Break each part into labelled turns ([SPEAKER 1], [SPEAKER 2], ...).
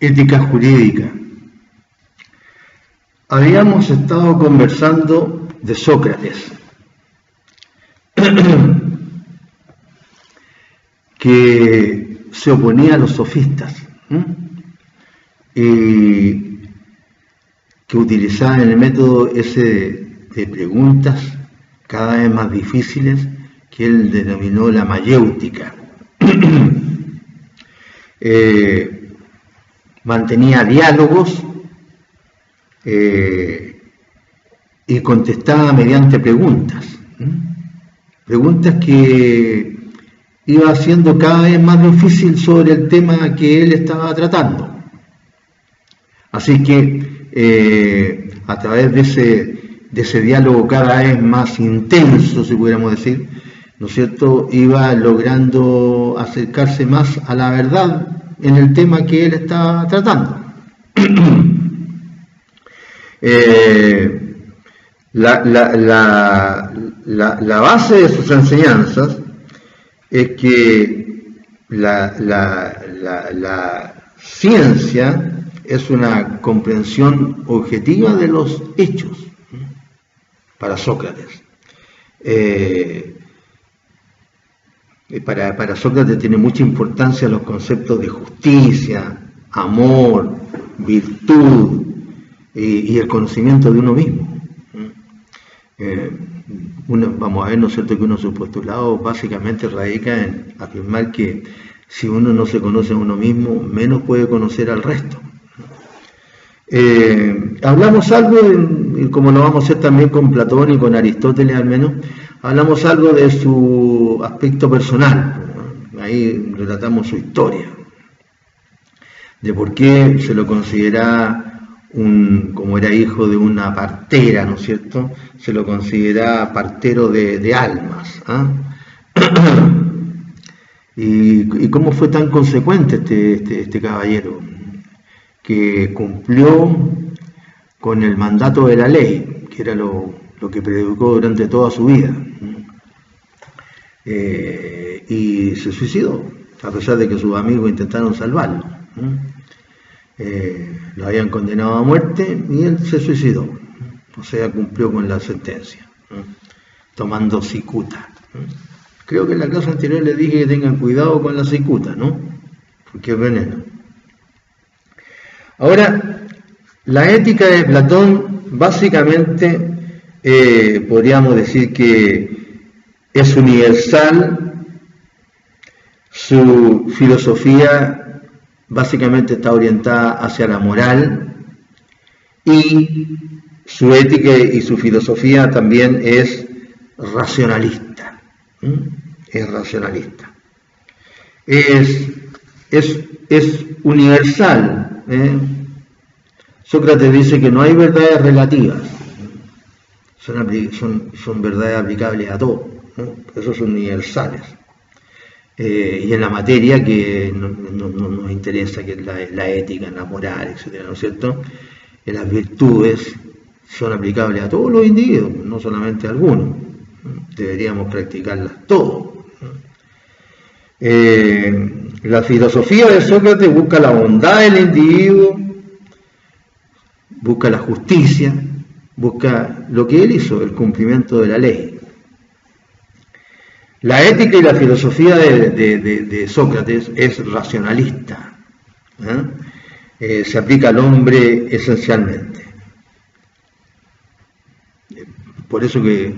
[SPEAKER 1] ética jurídica. Habíamos estado conversando de Sócrates, que se oponía a los sofistas, y que utilizaban el método ese de preguntas cada vez más difíciles, que él denominó la mayéutica. Mantenía diálogos y contestaba mediante preguntas, preguntas que iba haciendo cada vez más difícil sobre el tema que él estaba tratando. Así que a través de ese diálogo cada vez más intenso, si pudiéramos decir, ¿no es cierto?, iba logrando acercarse más a la verdad en el tema que él estaba tratando. La base de sus enseñanzas es que la ciencia es una comprensión objetiva de los hechos, para Sócrates. Para Sócrates tiene mucha importancia los conceptos de justicia, amor, virtud y el conocimiento de uno mismo. Vamos a ver, ¿no es cierto?, que uno de sus postulados básicamente radica en afirmar que si uno no se conoce a uno mismo, menos puede conocer al resto. Hablamos algo, como lo vamos a hacer también con Platón y con Aristóteles al menos, hablamos algo de su aspecto personal, ¿no? Ahí relatamos su historia, de por qué se lo considera como era hijo de una partera, ¿no es cierto?, se lo considera partero de almas, y cómo fue tan consecuente este caballero, que cumplió con el mandato de la ley, que era lo que predicó durante toda su vida, y se suicidó, a pesar de que sus amigos intentaron salvarlo. Lo habían condenado a muerte y él se suicidó, o sea, cumplió con la sentencia, tomando cicuta. Creo que en la clase anterior les dije que tengan cuidado con la cicuta, ¿no?, porque es veneno. Ahora, la ética de Platón básicamente podríamos decir que es universal. Su filosofía básicamente está orientada hacia la moral, y su ética y su filosofía también es racionalista. Es racionalista. Es universal. Sócrates dice que no hay verdades relativas, son verdades aplicables a todo, esos son universales. Y en la materia que nos interesa, que es la ética, la moral, etcétera, ¿no es cierto?, las virtudes son aplicables a todos los individuos, no solamente a algunos. Deberíamos practicarlas todos. La filosofía de Sócrates busca la bondad del individuo, busca la justicia, busca lo que él hizo, el cumplimiento de la ley. La ética y la filosofía de Sócrates es racionalista, se aplica al hombre esencialmente. Por eso que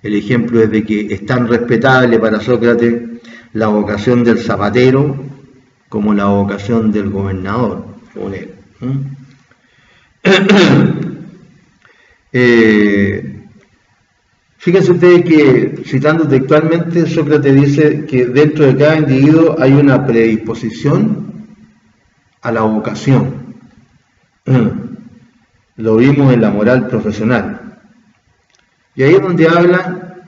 [SPEAKER 1] el ejemplo es de que es tan respetable para Sócrates la vocación del zapatero como la vocación del gobernador, según él. Fíjense ustedes que, citando textualmente, Sócrates dice que dentro de cada individuo hay una predisposición a la vocación. Lo vimos en la moral profesional. Y ahí es donde habla,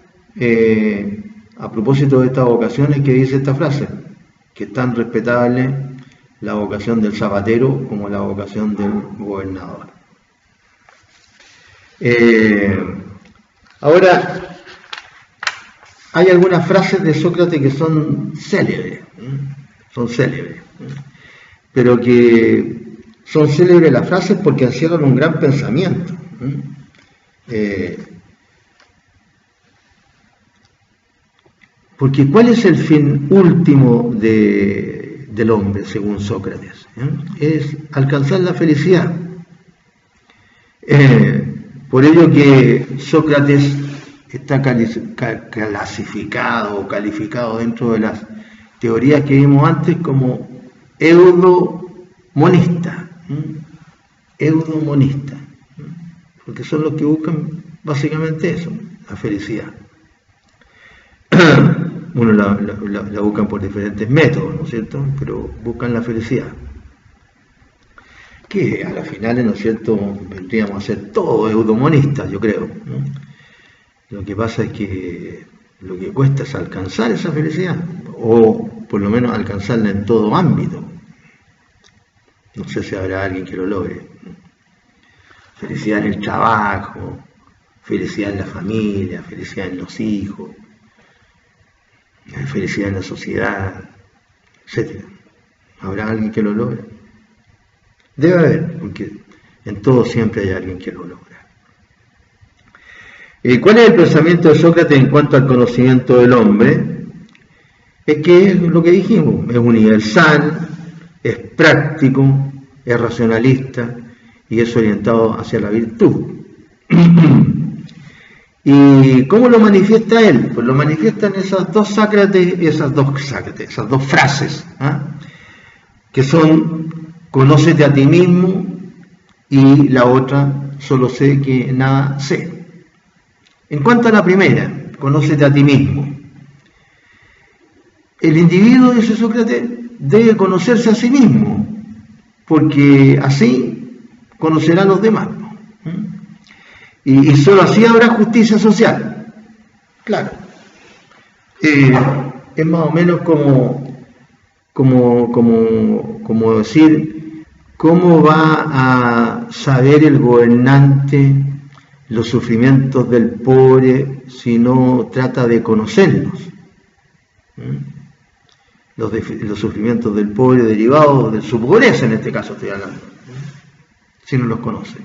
[SPEAKER 1] a propósito de estas vocaciones, que dice esta frase, que es tan respetable la vocación del zapatero como la vocación del gobernador. Ahora, hay algunas frases de Sócrates que son célebres, pero que son célebres las frases porque encierran un gran pensamiento. Porque ¿cuál es el fin último del hombre, según Sócrates? Es alcanzar la felicidad. Por ello que Sócrates está clasificado o calificado dentro de las teorías que vimos antes como eudomonista. Eudomonista. Porque son los que buscan básicamente eso, la felicidad. Uno la buscan por diferentes métodos, ¿no es cierto? Pero buscan la felicidad. Que a las finales, ¿no es cierto?, vendríamos a ser todos eudomonistas, yo creo, ¿no? Lo que pasa es que lo que cuesta es alcanzar esa felicidad, o por lo menos alcanzarla en todo ámbito. No sé si habrá alguien que lo logre. Felicidad en el trabajo, felicidad en la familia, felicidad en los hijos, felicidad en la sociedad, etc. ¿Habrá alguien que lo logre? Debe haber, porque en todo siempre hay alguien que lo logra. ¿Cuál es el pensamiento de Sócrates en cuanto al conocimiento del hombre? Es que es lo que dijimos, es universal, es práctico, es racionalista y es orientado hacia la virtud. ¿Y cómo lo manifiesta él? Pues lo manifiesta en esas dos frases, que son: conócete a ti mismo, y la otra: solo sé que nada sé. En cuanto a la primera, conócete a ti mismo, el individuo, dice Sócrates, debe conocerse a sí mismo, porque así conocerá a los demás. Y solo así habrá justicia social. Claro. Es más o menos como decir, ¿cómo va a saber el gobernante los sufrimientos del pobre si no trata de conocerlos? Los sufrimientos del pobre derivados de su pobreza, en este caso estoy hablando, si no los conoce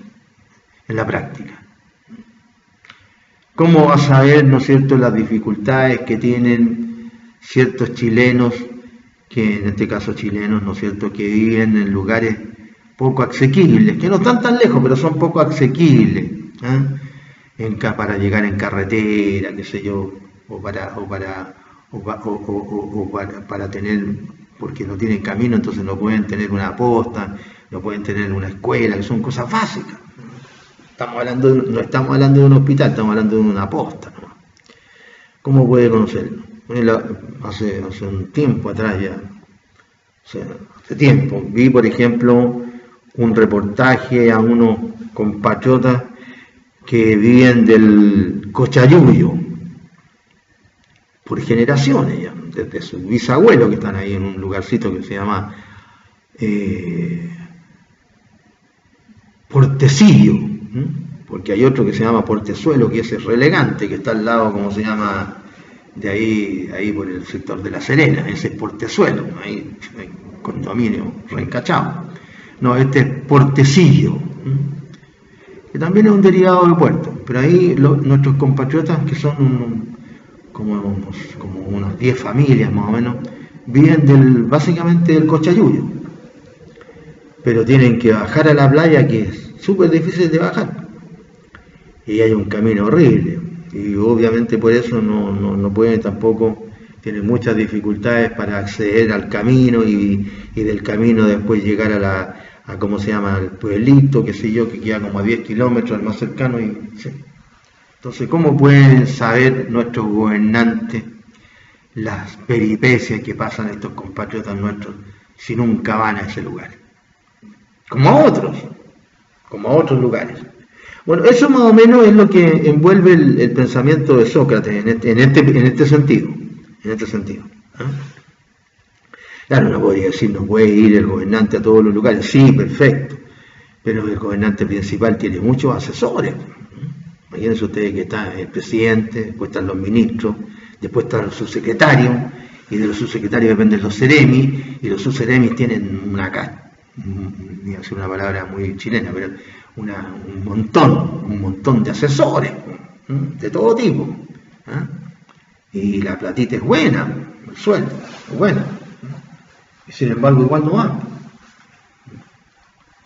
[SPEAKER 1] en la práctica. ¿Cómo va a saber, no es cierto, las dificultades que tienen ciertos chilenos, que en este caso chilenos, no es cierto, que viven en lugares poco asequibles, que no están tan lejos, pero son poco asequibles, para llegar en carretera, qué sé yo, o para tener, porque no tienen camino, entonces no pueden tener una posta, no pueden tener una escuela, que son cosas básicas. No estamos hablando de un hospital, estamos hablando de una posta, ¿no? ¿Cómo puede conocerlo? Hace un tiempo atrás ya, hace tiempo, vi, por ejemplo, un reportaje a unos compatriotas que viven del Cochayuyo, por generaciones ya, desde sus bisabuelos que están ahí en un lugarcito que se llama Portecillo, porque hay otro que se llama Portezuelo, que es relegante, que está al lado, como se llama, de ahí por el sector de La Serena, ese es Portezuelo, ahí hay condominio reencachado. No, este es Portecillo, que también es un derivado del puerto, pero ahí nuestros compatriotas, que son como unas 10 familias más o menos, viven básicamente del Cochayuyo, pero tienen que bajar a la playa, que es súper difícil de bajar, y hay un camino horrible, y obviamente por eso no pueden tampoco, tienen muchas dificultades para acceder al camino, y del camino después llegar a ¿cómo se llama?, al pueblito, qué sé yo, que queda como a 10 kilómetros, el más cercano, sí. Entonces, ¿cómo pueden saber nuestros gobernantes las peripecias que pasan estos compatriotas nuestros si nunca van a ese lugar? Como a otros lugares. Bueno, eso más o menos es lo que envuelve el pensamiento de Sócrates en este sentido. Claro, no podría decir, no puede ir el gobernante a todos los lugares. Sí, perfecto. Pero el gobernante principal tiene muchos asesores. Imagínense ustedes que está el presidente, después están los ministros, después están sus secretarios, y de los subsecretarios dependen los seremis, y los subseremis tienen voy a decir una palabra muy chilena, pero un montón de asesores, de todo tipo. Y la platita es buena, el sueldo es bueno, y sin embargo igual no va.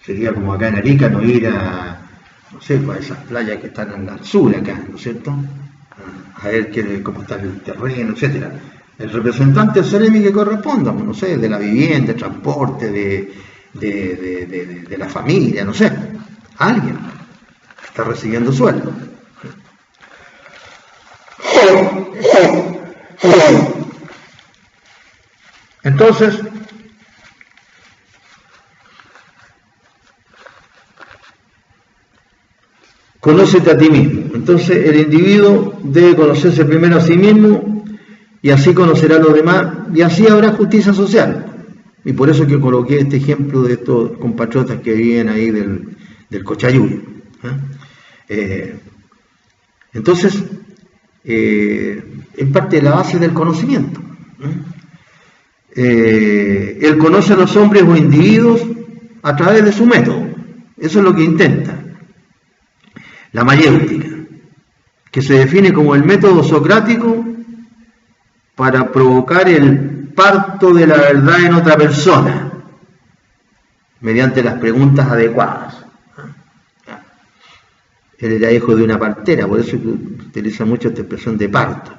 [SPEAKER 1] Sería como acá en Arica no ir a, no sé, a esas playas que están en el sur acá, ¿no es cierto? A ver cómo está el terreno, etcétera. El representante del Ceremi que corresponda, no sé, de la vivienda, transporte, de la familia, no sé, alguien está recibiendo sueldo. Entonces, conócete a ti mismo. Entonces, el individuo debe conocerse primero a sí mismo y así conocerá a los demás y así habrá justicia social. Y por eso que coloqué este ejemplo de estos compatriotas que viven ahí del Cochayuyo. Entonces, es parte de la base del conocimiento. Él conoce a los hombres o individuos a través de su método. Eso es lo que intenta. La mayéutica, que se define como el método socrático para provocar el parto de la verdad en otra persona, mediante las preguntas adecuadas. Él era hijo de una partera, por eso utiliza mucho esta expresión de parto.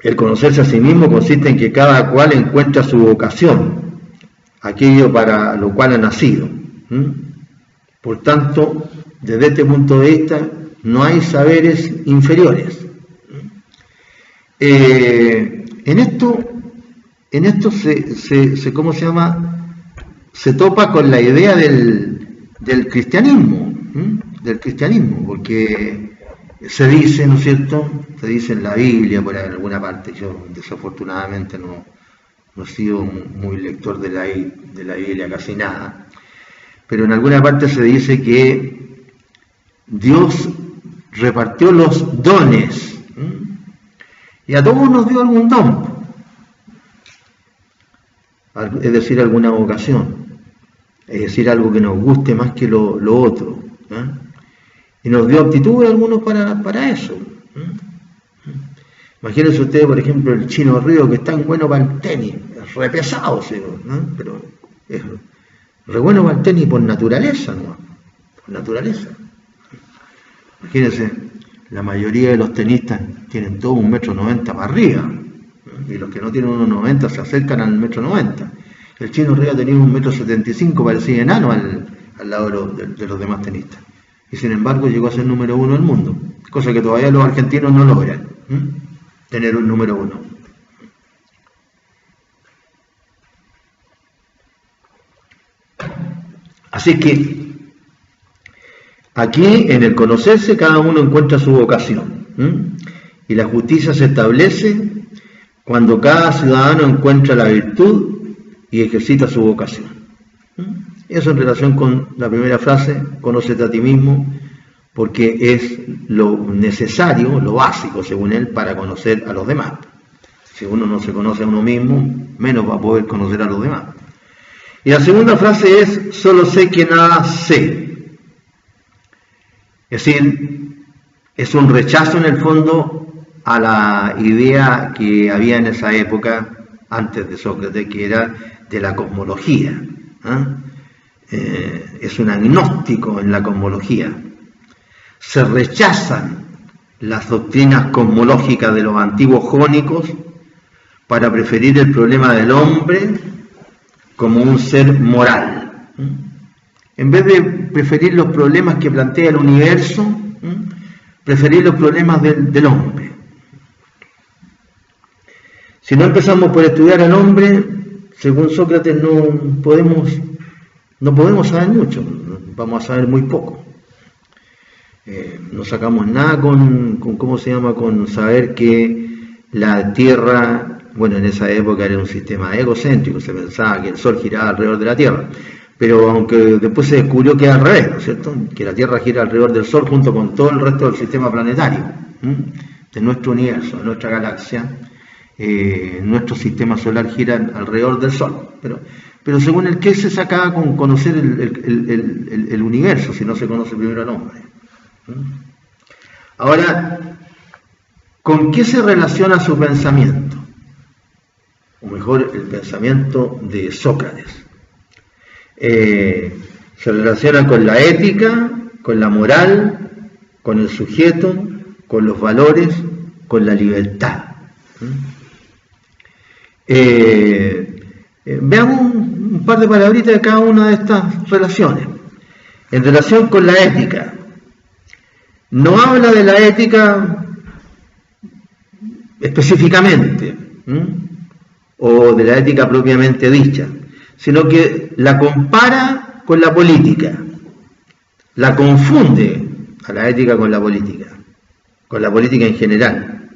[SPEAKER 1] El conocerse a sí mismo consiste en que cada cual encuentra su vocación, aquello para lo cual ha nacido. Por tanto, desde este punto de vista, no hay saberes inferiores. En esto se ¿cómo se llama? Se topa con la idea del cristianismo, porque se dice, ¿no es cierto? Se dice en la Biblia, por alguna parte. Yo desafortunadamente no he sido muy lector de la Biblia, casi nada. Pero en alguna parte se dice que Dios repartió los dones, y a todos nos dio algún don, es decir, alguna vocación, es decir, algo que nos guste más que lo otro, y nos dio aptitud a algunos para eso. Imagínense ustedes, por ejemplo, el Chino Río, que es tan bueno para el tenis, es re pesado, pero es re bueno para el tenis por naturaleza, ¿no? Por naturaleza. Imagínense, la mayoría de los tenistas tienen todo 1,90 m para arriba, y los que no tienen 1,90 m se acercan al 1,90 m. El Chino Río tenía 1,75 m, parecía enano al lado de los demás tenistas. Y sin embargo llegó a ser número 1 del mundo, cosa que todavía los argentinos no logran, tener un número 1. Así que aquí en el conocerse cada uno encuentra su vocación, y la justicia se establece cuando cada ciudadano encuentra la virtud y ejercita su vocación. Eso en relación con la primera frase, conócete a ti mismo, porque es lo necesario, lo básico según él, para conocer a los demás. Si uno no se conoce a uno mismo, menos va a poder conocer a los demás. Y la segunda frase es, solo sé que nada sé. Es decir, es un rechazo en el fondo a la idea que había en esa época, antes de Sócrates, que era de la cosmología. Es un agnóstico en la cosmología. Se rechazan las doctrinas cosmológicas de los antiguos jónicos para preferir el problema del hombre como un ser moral. En vez de preferir los problemas que plantea el universo, preferir los problemas del hombre. Si no empezamos por estudiar al hombre, según Sócrates, no podemos saber mucho, vamos a saber muy poco. No sacamos nada con ¿cómo se llama? Con saber que la Tierra, bueno, en esa época era un sistema egocéntrico, se pensaba que el Sol giraba alrededor de la Tierra, pero aunque después se descubrió que es al revés, ¿no es cierto? Que la Tierra gira alrededor del Sol junto con todo el resto del sistema planetario. de nuestro universo, de nuestra galaxia, nuestro sistema solar gira alrededor del Sol. Pero según el que se saca con conocer el universo, si no se conoce primero al hombre. Ahora, ¿con qué se relaciona su pensamiento? O mejor, el pensamiento de Sócrates. Se relaciona con la ética, con la moral, con el sujeto, con los valores, con la libertad. Veamos un par de palabritas de cada una de estas relaciones. En relación con la ética, no habla de la ética específicamente, o de la ética propiamente dicha, sino que la compara con la política, la confunde a la ética con la política en general.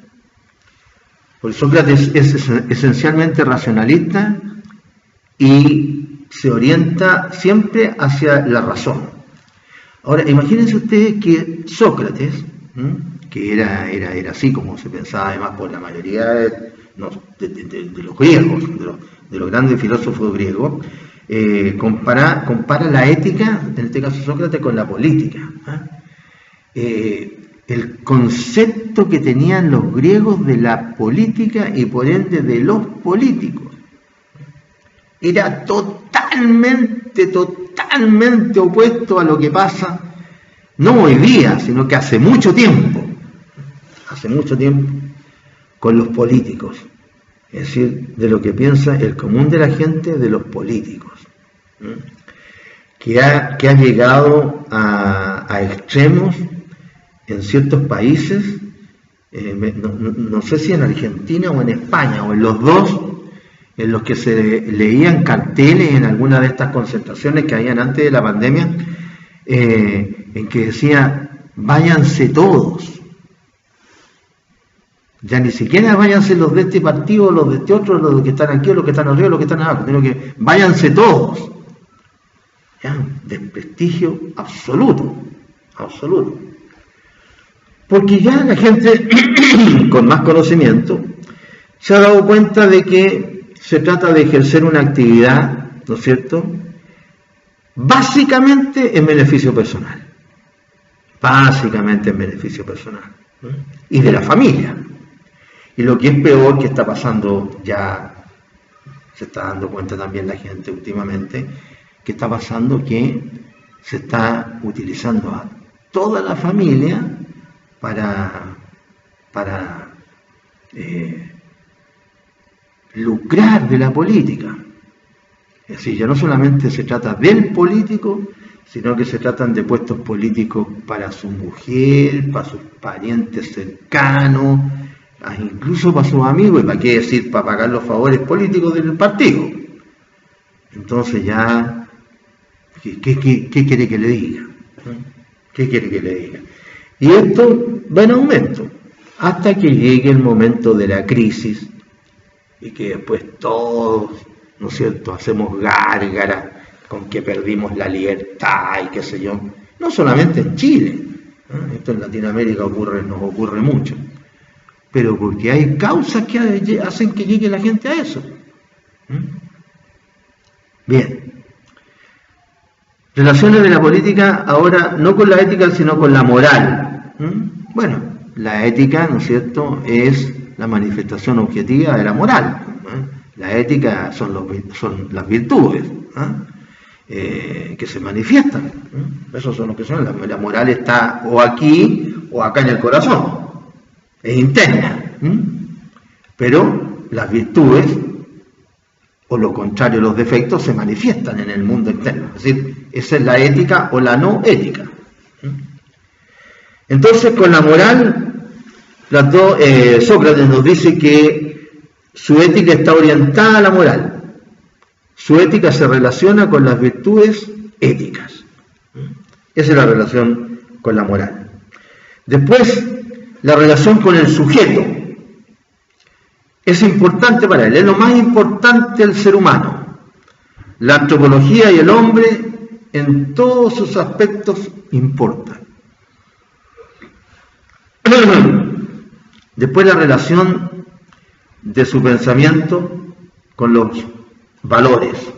[SPEAKER 1] Porque Sócrates es esencialmente racionalista y se orienta siempre hacia la razón. Ahora, imagínense ustedes que Sócrates, que era así como se pensaba además por la mayoría de los griegos, de los grandes filósofos griegos, compara la ética, en este caso Sócrates, con la política. El concepto que tenían los griegos de la política y por ende de los políticos era totalmente opuesto a lo que pasa, no hoy día, sino que hace mucho tiempo con los políticos. Es decir, de lo que piensa el común de la gente de los políticos, que ha llegado a extremos en ciertos países, no sé si en Argentina o en España, o en los dos, en los que se leían carteles en alguna de estas concentraciones que habían antes de la pandemia, en que decía, váyanse todos. Ya ni siquiera váyanse los de este partido, los de este otro, los que están aquí, los que están arriba, los que están abajo, sino que váyanse todos. Ya, desprestigio absoluto. Porque ya la gente con más conocimiento se ha dado cuenta de que se trata de ejercer una actividad, ¿no es cierto?, básicamente en beneficio personal. Y de la familia. Y lo que es peor, que está pasando, ya se está dando cuenta también la gente últimamente, que está pasando que se está utilizando a toda la familia para lucrar de la política. Es decir, ya no solamente se trata del político, sino que se tratan de puestos políticos para su mujer, para sus parientes cercanos, incluso para sus amigos, y para qué decir, para pagar los favores políticos del partido. Entonces ya, ¿qué quiere que le diga? Y esto va en aumento, hasta que llegue el momento de la crisis, y que después todos, ¿no es cierto?, hacemos gárgaras con que perdimos la libertad y qué sé yo. No solamente en Chile, esto en Latinoamérica nos ocurre mucho, pero porque hay causas que hacen que llegue la gente a eso. Bien. Relaciones de la política ahora no con la ética, sino con la moral. Bueno, la ética, ¿no es cierto?, es la manifestación objetiva de la moral. La ética son las virtudes que se manifiestan. Esos son los que son. La moral está o aquí o acá en el corazón. Es interna. Pero las virtudes, o lo contrario, los defectos, se manifiestan en el mundo externo. Es decir, esa es la ética o la no ética. Entonces, con la moral, Sócrates nos dice que su ética está orientada a la moral. Su ética se relaciona con las virtudes éticas. Esa es la relación con la moral. Después, la relación con el sujeto. Es importante para él, es lo más importante del ser humano. La antropología y el hombre en todos sus aspectos importan. Después la relación de su pensamiento con los valores.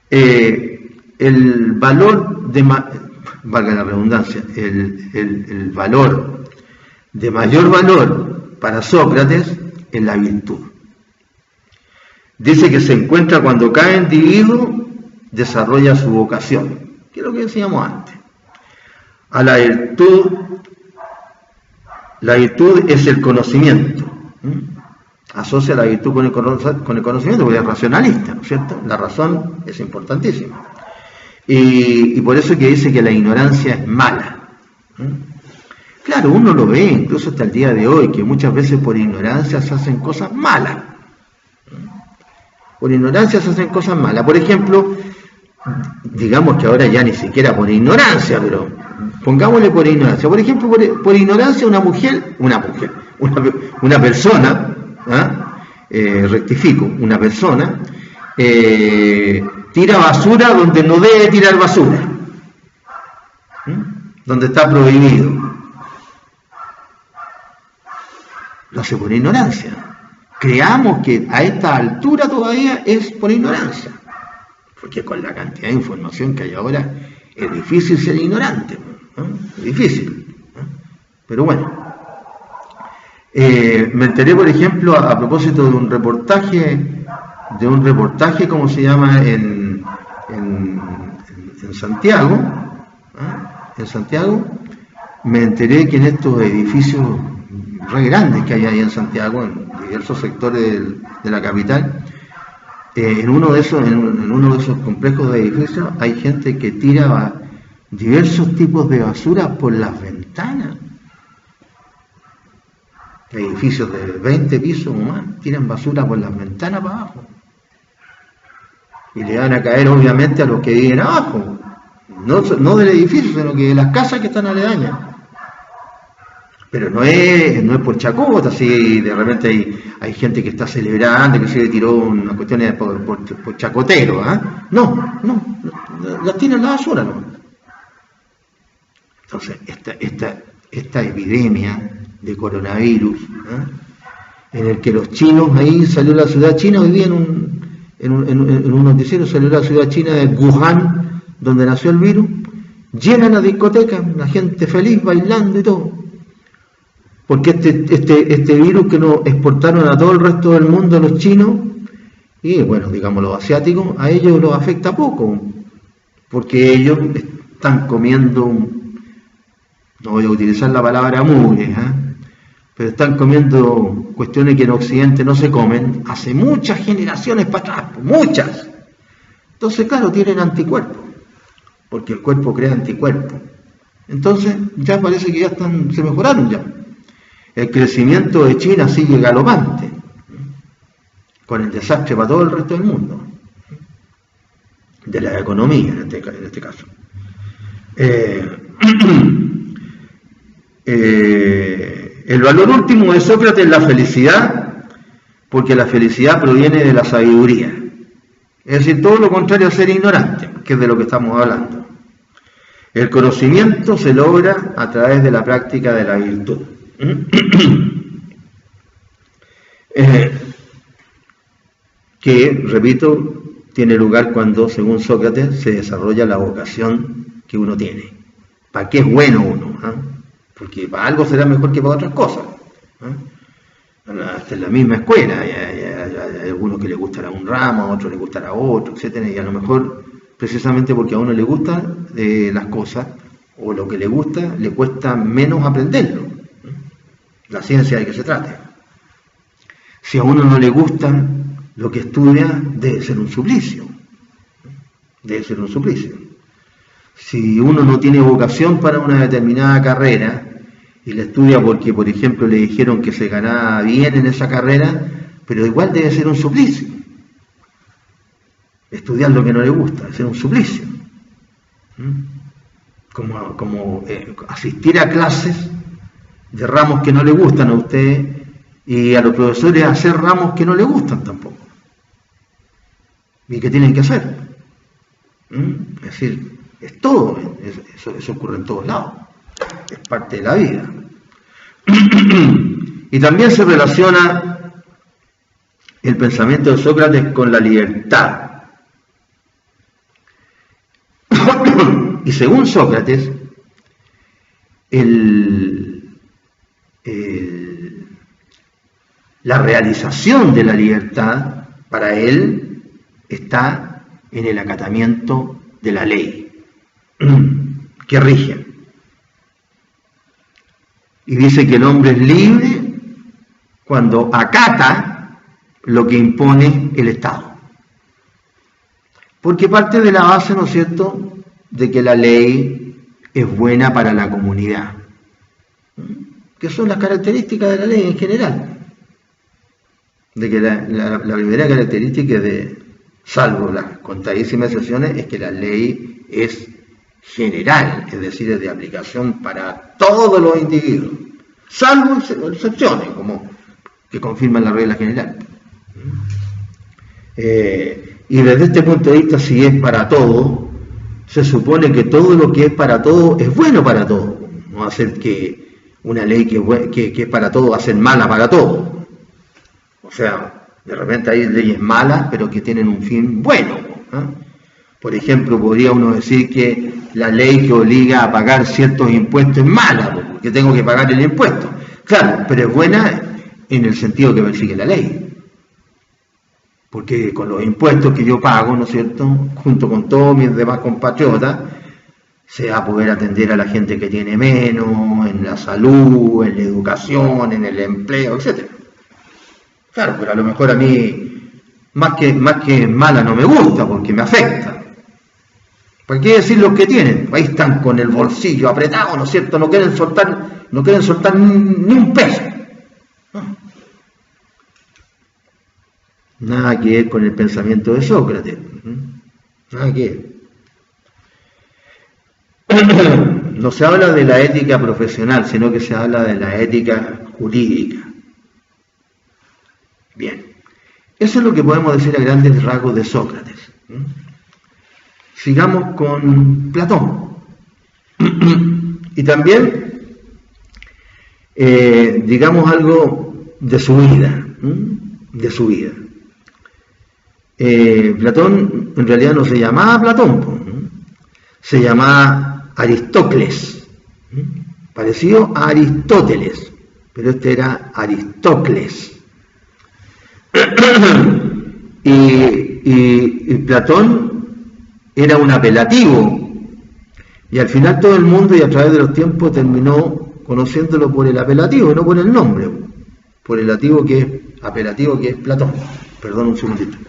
[SPEAKER 1] El valor valga la redundancia, el valor de mayor valor para Sócrates es la virtud. Dice que se encuentra cuando cada individuo desarrolla su vocación, que es lo que decíamos antes. A la virtud es el conocimiento. Asocia la virtud con el conocimiento porque es racionalista, ¿no es cierto? La razón es importantísima. Y por eso que dice que la ignorancia es mala. Claro, uno lo ve incluso hasta el día de hoy, que muchas veces por ignorancia se hacen cosas malas. Por ignorancia se hacen cosas malas. Por ejemplo, digamos que ahora ya ni siquiera por ignorancia, pero pongámosle por ignorancia. Por ejemplo, por ignorancia una persona, rectifico, una persona tira basura donde no debe tirar basura, donde está prohibido. Lo hace por ignorancia. Creamos que a esta altura todavía es por ignorancia, porque con la cantidad de información que hay ahora es difícil ser ignorante, es difícil, pero bueno. Me enteré, por ejemplo, a propósito de un reportaje, ¿cómo se llama?, en Santiago, me enteré que en estos edificios re grandes que hay ahí en Santiago, en diversos sectores de la capital, en uno de esos complejos de edificios hay gente que tira diversos tipos de basura por las ventanas. Edificios de 20 pisos o más tiran basura por las ventanas para abajo. Y le van a caer obviamente a los que viven abajo. No del edificio, sino que de las casas que están aledañas. Pero no es por chacota, si de repente hay gente que está celebrando, que se le tiró una cuestión por chacotero, No, las tiran en la basura, ¿no? Entonces, esta epidemia de coronavirus, en el que los chinos, ahí salió la ciudad china, hoy día en un noticiero salió la ciudad china de Wuhan, donde nació el virus, llenan la discoteca, la gente feliz, bailando y todo. Porque este virus que nos exportaron a todo el resto del mundo los chinos, y bueno, digamos los asiáticos, a ellos los afecta poco, porque ellos están comiendo, no voy a utilizar la palabra mugre, pero están comiendo cuestiones que en Occidente no se comen hace muchas generaciones para atrás, muchas. Entonces, claro, tienen anticuerpos, porque el cuerpo crea anticuerpos. Entonces, ya parece que se mejoraron ya. El crecimiento de China sigue galopante, con el desastre para todo el resto del mundo, de la economía en este caso. El valor último de Sócrates es la felicidad, porque la felicidad proviene de la sabiduría. Es decir, todo lo contrario a ser ignorante, que es de lo que estamos hablando. El conocimiento se logra a través de la práctica de la virtud. Que, repito, tiene lugar cuando, según Sócrates, se desarrolla la vocación que uno tiene. ¿Para qué es bueno uno? Porque para algo será mejor que para otras cosas. Hasta en la misma escuela hay algunos que le gustará un ramo, a otros le gustará otro, etcétera, y a lo mejor precisamente porque a uno le gustan las cosas o lo que le gusta, le cuesta menos aprenderlo. La ciencia de que se trate. Si a uno no le gusta lo que estudia, debe ser un suplicio. Si uno no tiene vocación para una determinada carrera y la estudia porque, por ejemplo, le dijeron que se ganaba bien en esa carrera, pero igual debe ser un suplicio. Estudiar lo que no le gusta, debe ser un suplicio. Como asistir a clases de ramos que no le gustan a usted y a los profesores hacer ramos que no le gustan tampoco. ¿Y qué tienen que hacer? Es decir, es todo, eso ocurre en todos lados, es parte de la vida. Y también se relaciona el pensamiento de Sócrates con la libertad. Y según Sócrates, la realización de la libertad para él está en el acatamiento de la ley que rige. Y dice que el hombre es libre cuando acata lo que impone el Estado. Porque parte de la base, ¿no es cierto?, de que la ley es buena para la comunidad. Que son las características de la ley en general. De que la primera característica salvo las contadísimas excepciones, es que la ley es general, es decir, es de aplicación para todos los individuos, salvo excepciones, como que confirman la regla general. Y desde este punto de vista, si es para todo, se supone que todo lo que es para todo es bueno para todo. No hacer que una ley que es para todo va a ser mala para todo. O sea, de repente hay leyes malas, pero que tienen un fin bueno. Por ejemplo, podría uno decir que la ley que obliga a pagar ciertos impuestos es mala, porque tengo que pagar el impuesto. Claro, pero es buena en el sentido que persigue la ley. Porque con los impuestos que yo pago, ¿no es cierto?, junto con todos mis demás compatriotas, se va a poder atender a la gente que tiene menos, en la salud, en la educación, en el empleo, etc. Claro, pero a lo mejor a mí, más que mala, no me gusta, porque me afecta. ¿Para qué decir los que tienen? Ahí están con el bolsillo apretado, ¿no es cierto?, no quieren soltar ni un peso. Nada que ver con el pensamiento de Sócrates. Nada que ver. No se habla de la ética profesional, sino que se habla de la ética jurídica. Bien. Eso es lo que podemos decir a grandes rasgos de Sócrates. Sigamos con Platón. Y también, digamos algo de su vida. De su vida. Platón en realidad no se llamaba Platón, se llamaba Aristócles, parecido a Aristóteles, pero este era Aristócles. Y Platón era un apelativo, y al final todo el mundo y a través de los tiempos terminó conociéndolo por el apelativo, no por el nombre, por el apelativo que es Platón. Perdón un segundito.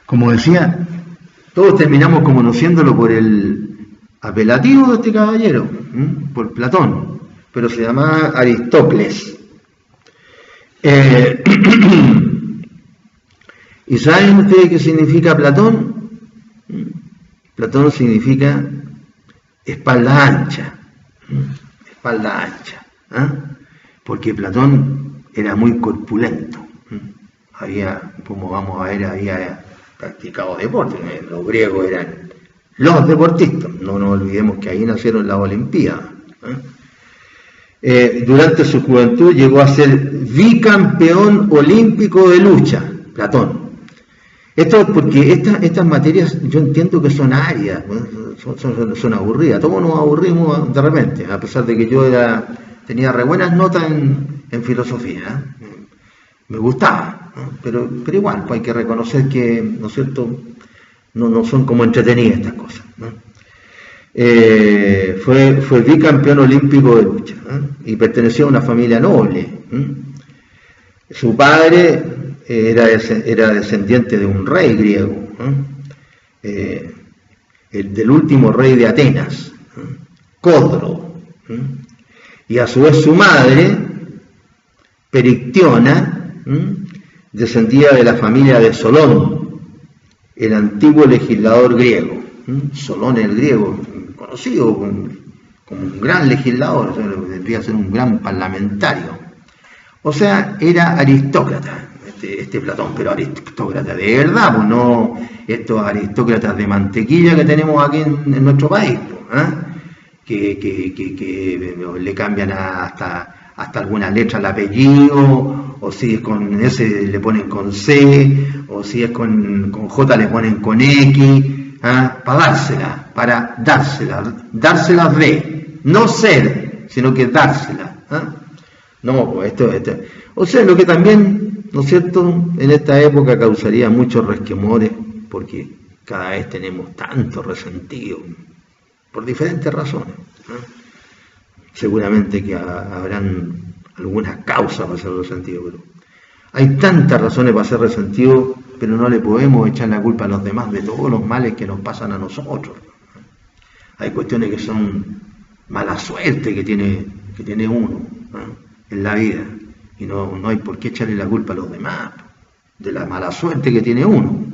[SPEAKER 1] Como decía, todos terminamos conociéndolo por el apelativo de este caballero, por Platón, pero se llamaba Aristócles. ¿Y saben ustedes qué significa Platón? Platón significa espalda ancha, porque Platón era muy corpulento. Había, como vamos a ver, había practicado deporte. Los griegos eran los deportistas. No nos olvidemos que ahí nacieron las Olimpiadas. Durante su juventud llegó a ser bicampeón olímpico de lucha, Platón. Esto es porque estas materias yo entiendo que son áridas, son aburridas. Todos nos aburrimos de repente, a pesar de que yo tenía re buenas notas en filosofía. Me gustaba, ¿no? Pero igual, pues hay que reconocer que, ¿no es cierto?, no son como entretenidas estas cosas, ¿no? Fue bicampeón olímpico de lucha, y perteneció a una familia noble. Su padre era descendiente de un rey griego, del último rey de Atenas, Codro, y a su vez su madre, Perictiona, descendía de la familia de Solón, el antiguo legislador griego. Solón el griego, conocido como un gran legislador, o sea, debía ser un gran parlamentario. O sea, era aristócrata, este Platón, pero aristócrata de verdad, pues no estos aristócratas de mantequilla que tenemos aquí en nuestro país, pues, que le cambian hasta algunas letras al apellido, o si es con S le ponen con C, o si es con J le ponen con X, para dárselas de, no ser, sino que dárselas. No, pues esto. O sea, lo que también, ¿no es cierto?, en esta época causaría muchos resquemores, porque cada vez tenemos tanto resentido, por diferentes razones. Seguramente que habrán algunas causas para ser resentido, pero hay tantas razones para ser resentido, pero no le podemos echar la culpa a los demás de todos los males que nos pasan a nosotros. Hay cuestiones que son mala suerte que tiene uno en la vida, y no hay por qué echarle la culpa a los demás de la mala suerte que tiene uno.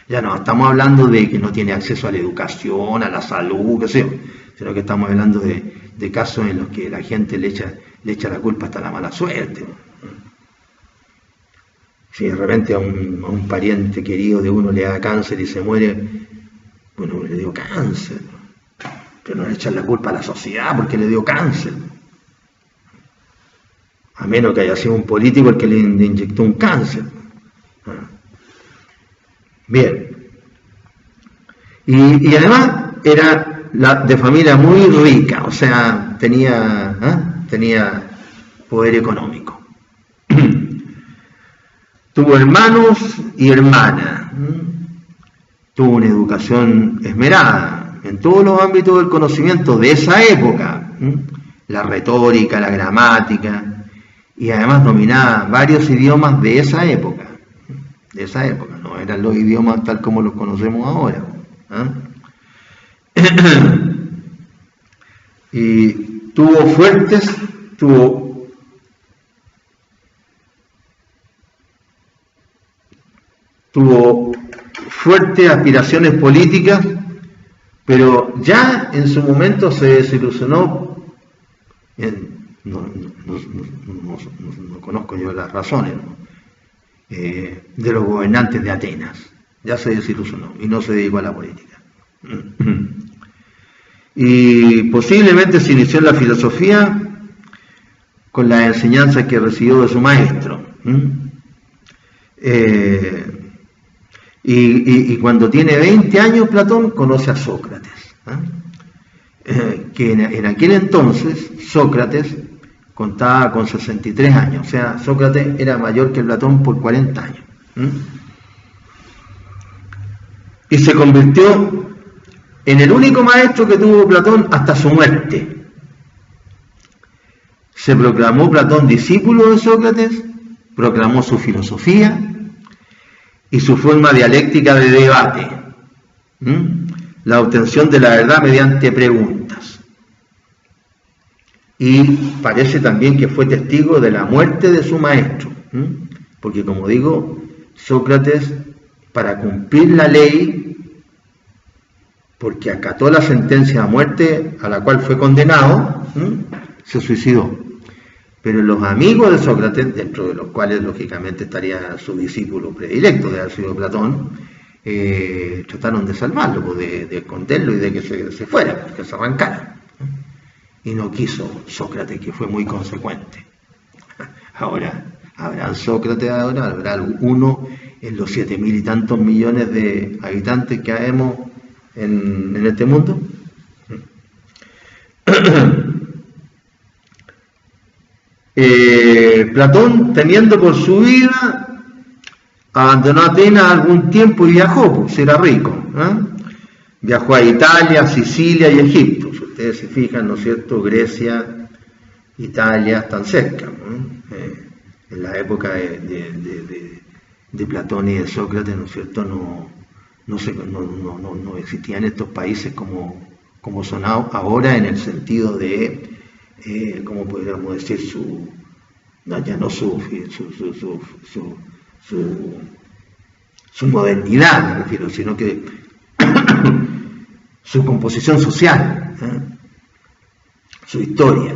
[SPEAKER 1] Ya no estamos hablando de que no tiene acceso a la educación, a la salud, qué sé yo, sino que estamos hablando de casos en los que la gente le echa la culpa hasta la mala suerte. Si de repente a un pariente querido de uno le da cáncer y se muere, bueno, le dio cáncer, pero no le echan la culpa a la sociedad porque le dio cáncer, a menos que haya sido un político el que le inyectó un cáncer. Bien. Y además era de familia muy rica, o sea, tenía poder económico. Tuvo hermanos y hermanas. Tuvo una educación esmerada en todos los ámbitos del conocimiento de esa época. La retórica, la gramática, y además dominaba varios idiomas de esa época. No eran los idiomas tal como los conocemos ahora. Y tuvo fuertes aspiraciones políticas, pero ya en su momento se desilusionó. No conozco yo las razones, de los gobernantes de Atenas. Ya se desilusionó y no se dedicó a la política. Y posiblemente se inició en la filosofía con las enseñanzas que recibió de su maestro. Y cuando tiene 20 años, Platón conoce a Sócrates, que en aquel entonces Sócrates contaba con 63 años, o sea, Sócrates era mayor que Platón por 40 años. Y se convirtió en el único maestro que tuvo Platón hasta su muerte. Se proclamó Platón discípulo de Sócrates, proclamó su filosofía y su forma dialéctica de debate, la obtención de la verdad mediante preguntas. Y parece también que fue testigo de la muerte de su maestro, porque como digo, Sócrates, para cumplir la ley, porque acató la sentencia de muerte a la cual fue condenado, se suicidó. Pero los amigos de Sócrates, dentro de los cuales lógicamente estaría su discípulo predilecto de haber sido Platón, trataron de salvarlo, de esconderlo y de que se fuera, que se arrancara. Y no quiso Sócrates, que fue muy consecuente. Ahora, ¿habrá Sócrates ahora? ¿Habrá uno en los 7.000 y tantos millones de habitantes que habemos en este mundo? Platón, temiendo por su vida, abandonó Atenas algún tiempo y viajó, pues era rico. Viajó a Italia, Sicilia y Egipto. Si ustedes se fijan, ¿no es cierto?, Grecia, Italia están cerca. En la época de Platón y de Sócrates, ¿no es cierto?, no existían estos países como son ahora, en el sentido de, ¿cómo podríamos decir?, no, ya no su modernidad, me refiero, sino que su composición social, su historia.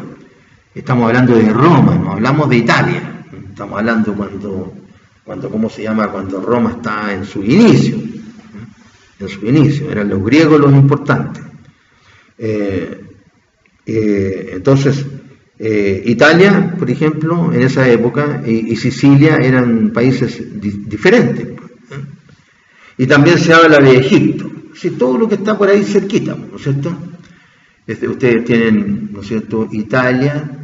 [SPEAKER 1] Estamos hablando de Roma, no hablamos de Italia. Estamos hablando cuando ¿cómo se llama? Cuando Roma está en su inicio. En su inicio, eran los griegos los importantes. Entonces, Italia, por ejemplo, en esa época, y Sicilia eran países diferentes. Y también se habla de Egipto. Sí, todo lo que está por ahí cerquita, ¿no es cierto? Ustedes tienen, ¿no es cierto?, Italia,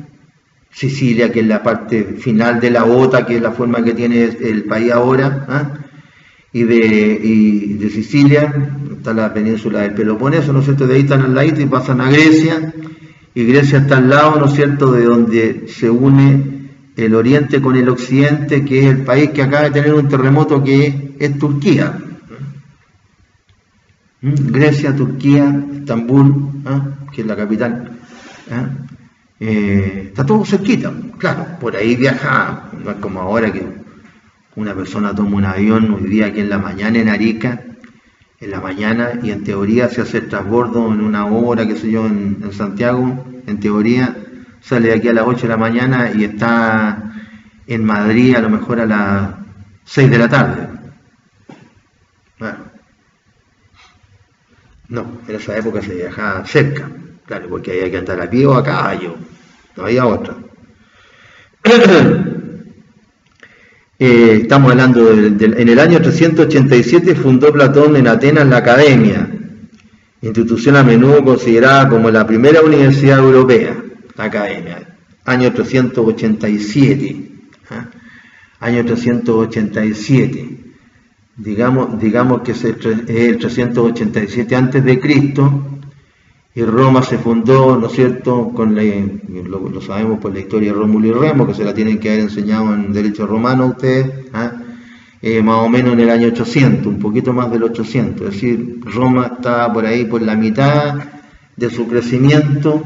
[SPEAKER 1] Sicilia, que es la parte final de la bota, que es la forma que tiene el país ahora, y de Sicilia está la península del Peloponeso, ¿no es cierto?, de ahí están al ladito y pasan a Grecia, y Grecia está al lado, ¿no es cierto?, de donde se une el oriente con el occidente, que es el país que acaba de tener un terremoto, que es Turquía. Grecia, Turquía, Estambul, que es la capital, está todo cerquita, claro, por ahí viaja, no es como ahora que una persona toma un avión hoy día que en la mañana en Arica, en la mañana, y en teoría se hace el transbordo en una hora, qué sé yo, en Santiago, en teoría sale de aquí a las 8 de la mañana y está en Madrid a lo mejor a las 6 de la tarde. Bueno, no, en esa época se viajaba cerca, claro, porque había que andar a pie o a caballo, no había otra. Estamos hablando en el año 387 fundó Platón en Atenas la Academia, institución a menudo considerada como la primera universidad europea, la Academia, año 387, año 387. Digamos que es el 387 antes de Cristo, y Roma se fundó, ¿no es cierto?, lo sabemos por la historia de Rómulo y Remo, que se la tienen que haber enseñado en derecho romano a ustedes, más o menos en el año 800, un poquito más del 800, es decir, Roma está por ahí por la mitad de su crecimiento,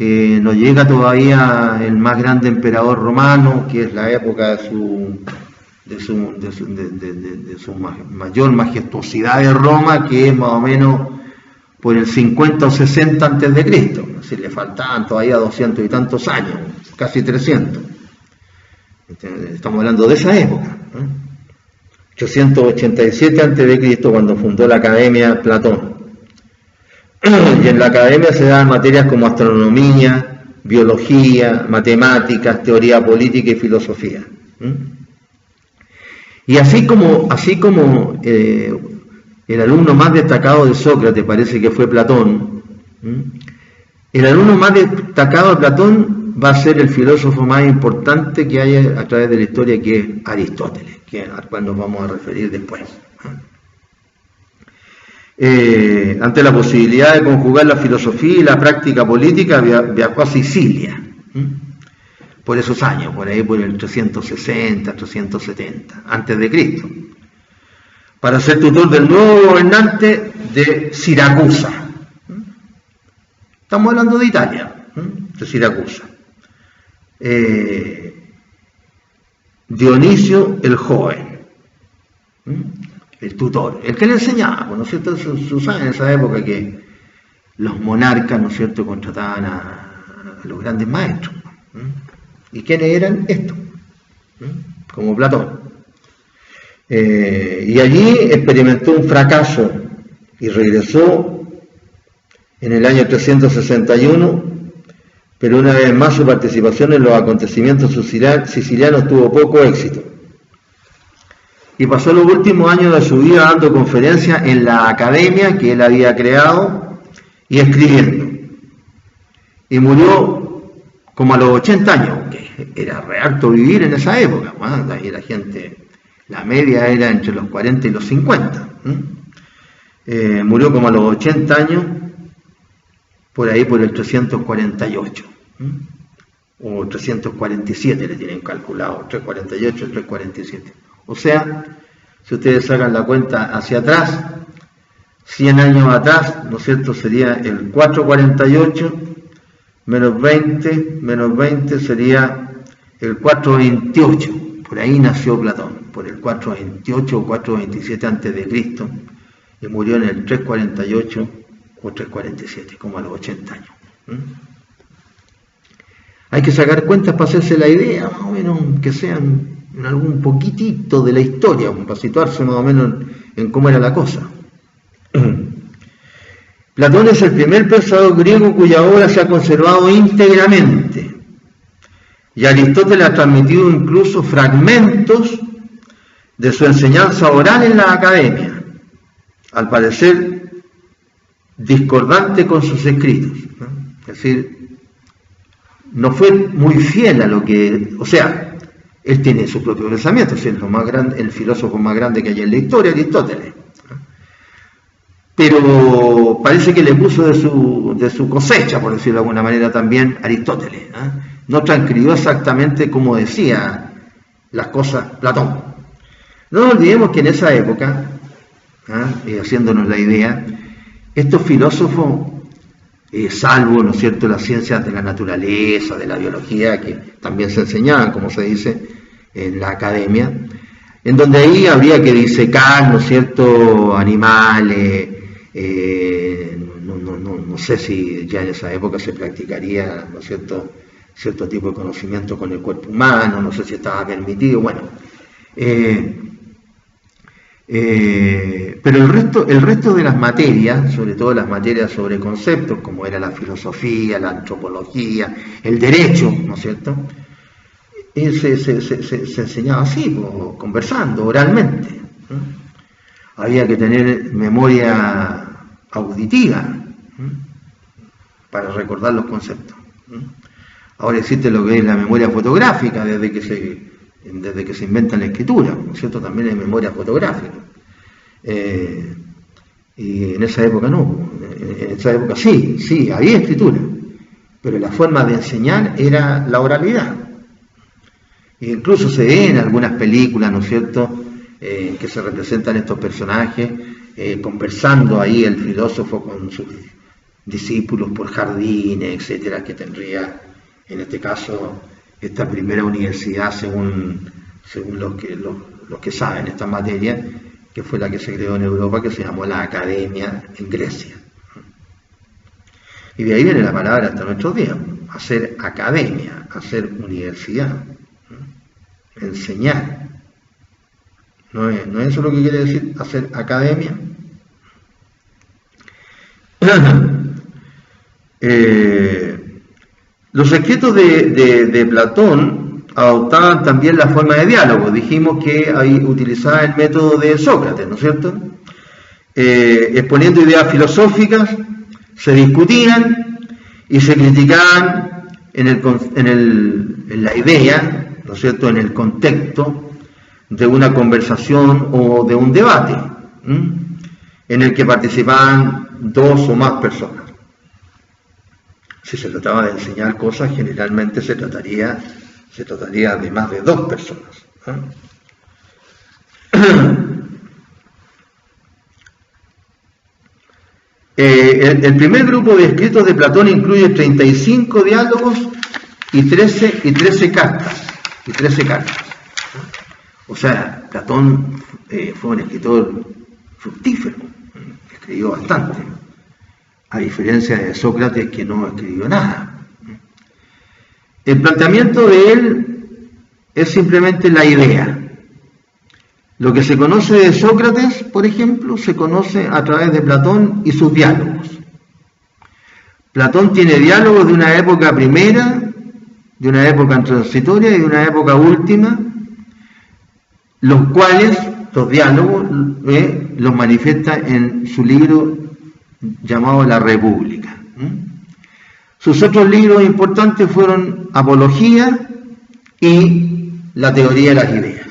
[SPEAKER 1] no llega todavía el más grande emperador romano, que es la época de su mayor majestuosidad de Roma, que es más o menos por el 50 o 60 antes de Cristo, es decir, le faltaban todavía 200 y tantos años, casi 300. Estamos hablando de esa época, 887 antes de Cristo, cuando fundó la Academia Platón. Y en la Academia se dan materias como astronomía, biología, matemáticas, teoría política y filosofía. Y así como el alumno más destacado de Sócrates parece que fue Platón, el alumno más destacado de Platón va a ser el filósofo más importante que hay a través de la historia, que es Aristóteles, al cual nos vamos a referir después. Ante la posibilidad de conjugar la filosofía y la práctica política, viajó a Sicilia, por esos años, por ahí por el 360, 370, antes de Cristo, para ser tutor del nuevo gobernante de Siracusa. Estamos hablando de Italia, de Siracusa. Dionisio el joven, el tutor, el que le enseñaba, ¿no es cierto? Se usaba en esa época que los monarcas, ¿no es cierto?, contrataban a los grandes maestros. ¿Y quiénes eran estos? Como Platón. Y allí experimentó un fracaso y regresó en el año 361, pero una vez más su participación en los acontecimientos sicilianos tuvo poco éxito. Y pasó los últimos años de su vida dando conferencias en la academia que él había creado y escribiendo. Y murió como a los 80 años, que era re harto vivir en esa época. Ahí la gente, la media era entre los 40 y los 50. Murió como a los 80 años, por ahí por el 348. O 347 le tienen calculado, 348, 347. O sea, si ustedes sacan la cuenta hacia atrás, 100 años atrás, ¿no es cierto?, sería el 448 menos 20 sería el 428, por ahí nació Platón, por el 428 o 427 antes de Cristo, y murió en el 348 o 347, como a los 80 años. Hay que sacar cuentas para hacerse la idea, más o menos, que sean en algún poquitito de la historia, para situarse más o menos en cómo era la cosa. Platón es el primer pensador griego cuya obra se ha conservado íntegramente, y Aristóteles ha transmitido incluso fragmentos de su enseñanza oral en la academia, al parecer discordante con sus escritos, ¿no? Es decir, no fue muy fiel a lo que, o sea, él tiene su propio pensamiento, es lo más grande, el filósofo más grande que hay en la historia, Aristóteles, ¿no? Pero parece que le puso de su cosecha, por decirlo de alguna manera, también Aristóteles, ¿no? No transcribió exactamente como decía las cosas Platón. No nos olvidemos que en esa época, haciéndonos la idea, estos filósofos, salvo, ¿no es cierto?, las ciencias de la naturaleza, de la biología, que también se enseñaban, como se dice, en la academia, en donde ahí habría que disecar, ¿no es cierto?, animales, no sé si ya en esa época se practicaría, ¿no es cierto?, cierto tipo de conocimiento con el cuerpo humano, no sé si estaba permitido, bueno. Pero el resto de las materias, sobre todo las materias sobre conceptos, como era la filosofía, la antropología, el derecho, ¿no es cierto?, se enseñaba así, conversando, oralmente, ¿no? Había que tener memoria auditiva, ¿no?, para recordar los conceptos, ¿no? Ahora existe lo que es la memoria fotográfica, desde que se inventa la escritura, ¿no es cierto? También hay memoria fotográfica. Y en esa época no, en esa época sí, había escritura, pero la forma de enseñar era la oralidad. E incluso se ve en algunas películas, ¿no es cierto?, que se representan estos personajes, conversando ahí el filósofo con sus discípulos por jardines, etcétera, que tendría, en este caso, esta primera universidad, según los que saben esta materia, que fue la que se creó en Europa, que se llamó la Academia en Grecia. Y de ahí viene la palabra hasta nuestros días, hacer academia, hacer universidad, ¿no? Enseñar. ¿No es eso lo que quiere decir hacer academia? Los escritos de Platón adoptaban también la forma de diálogo. Dijimos que ahí utilizaba el método de Sócrates, ¿no es cierto? Exponiendo ideas filosóficas, se discutían y se criticaban en la idea, ¿no es cierto?, en el contexto de una conversación o de un debate, en el que participaban dos o más personas. Si se trataba de enseñar cosas, generalmente se trataría de más de dos personas, ¿eh? El primer grupo de escritos de Platón incluye 35 diálogos y 13 cartas. O sea, Platón fue un escritor fructífero, escribió bastante, a diferencia de Sócrates, que no escribió nada. El planteamiento de él es simplemente la idea. Lo que se conoce de Sócrates, por ejemplo, se conoce a través de Platón y sus diálogos. Platón tiene diálogos de una época primera, de una época transitoria y de una época última, los cuales, los diálogos, los manifiesta en su libro llamado La República. Sus otros libros importantes fueron Apología y La Teoría de las Ideas.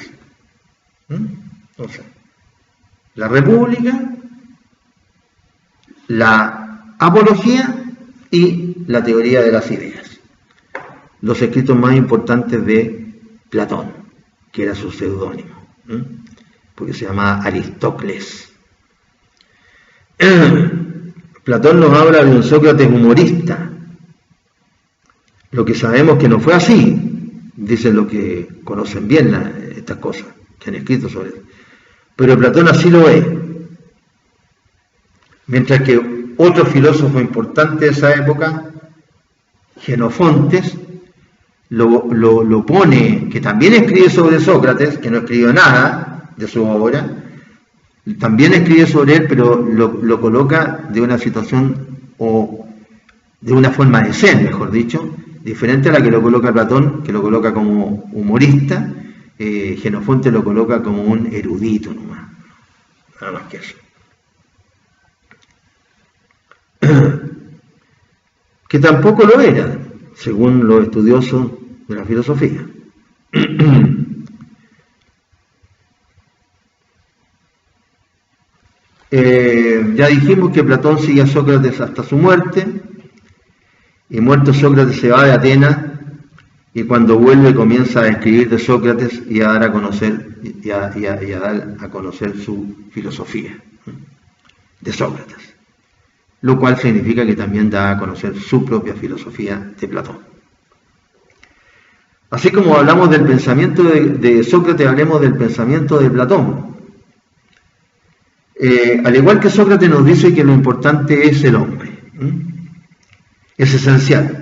[SPEAKER 1] Entonces, La República, la Apología y la Teoría de las Ideas. Los escritos más importantes de Platón, que era su seudónimo, porque se llamaba Aristócles. Platón nos habla de un Sócrates humorista, lo que sabemos que no fue así, dicen los que conocen bien estas cosas, que han escrito sobre eso. Pero Platón así lo ve. Mientras que otro filósofo importante de esa época, Jenofontes, lo pone, que también escribe sobre Sócrates, que no escribió nada de su obra, también escribe sobre él, pero lo coloca de una situación o de una forma de ser, mejor dicho, diferente a la que lo coloca Platón, que lo coloca como humorista. Jenofonte lo coloca como un erudito nomás, nada más que eso. Que tampoco lo era, según los estudiosos de la filosofía. Ya dijimos que Platón sigue a Sócrates hasta su muerte, y muerto Sócrates se va de Atenas, y cuando vuelve comienza a escribir de Sócrates y a dar a conocer, dar a conocer su filosofía de Sócrates, lo cual significa que también da a conocer su propia filosofía de Platón. Así como hablamos del pensamiento de Sócrates, hablemos del pensamiento de Platón. Al igual que Sócrates nos dice que lo importante es el hombre, es esencial.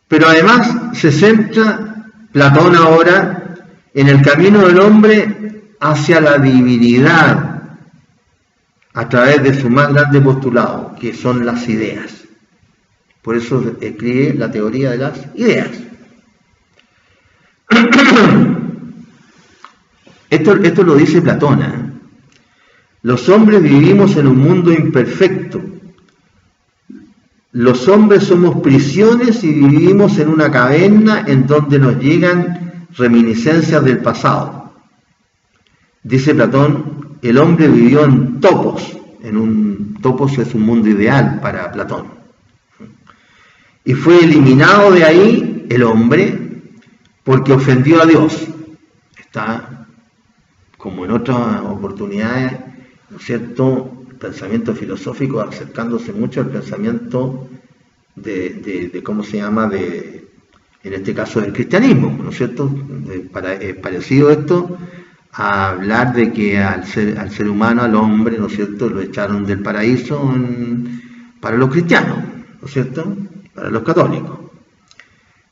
[SPEAKER 1] Pero además se centra Platón ahora en el camino del hombre hacia la divinidad a través de su más grande postulado, que son las ideas. Por eso escribe la teoría de las ideas. Esto lo dice Platón. Los hombres vivimos en un mundo imperfecto. Los hombres somos prisiones y vivimos en una caverna en donde nos llegan reminiscencias del pasado. Dice Platón, el hombre vivió en topos. Topos es un mundo ideal para Platón. Y fue eliminado de ahí el hombre porque ofendió a Dios. Está, como en otras oportunidades, ¿no es cierto?, el pensamiento filosófico acercándose mucho al pensamiento de ¿cómo se llama?, en este caso del cristianismo, ¿no es cierto? Parecido esto a hablar de que al ser humano, al hombre, ¿no es cierto?, lo echaron del paraíso para los cristianos, ¿no es cierto?, para los católicos.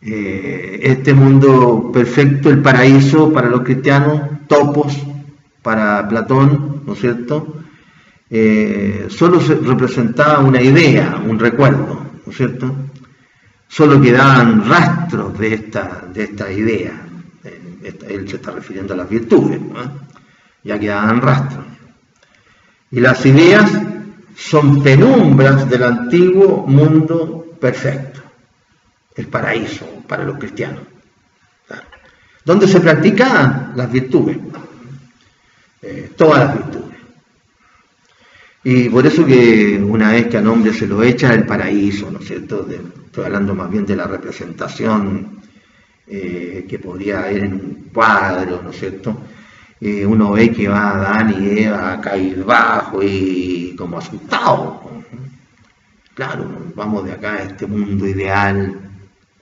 [SPEAKER 1] Este mundo perfecto, el paraíso para los cristianos, topos para Platón, ¿no es cierto?, solo se representaba una idea, un recuerdo, ¿no es cierto? Solo quedaban rastros de esta idea. Él se está refiriendo a las virtudes, ¿no? Ya quedaban rastros. Y las ideas son penumbras del antiguo mundo perfecto, el paraíso para los cristianos, ¿claro?, donde se practican las virtudes, todas las virtudes. Y por eso que una vez que al hombre se lo echa el paraíso, ¿no es cierto?, estoy hablando más bien de la representación que podría haber en un cuadro, ¿no es cierto?, uno ve que va Adán y Eva a caer bajo y como asustados. Claro, vamos de acá a este mundo ideal,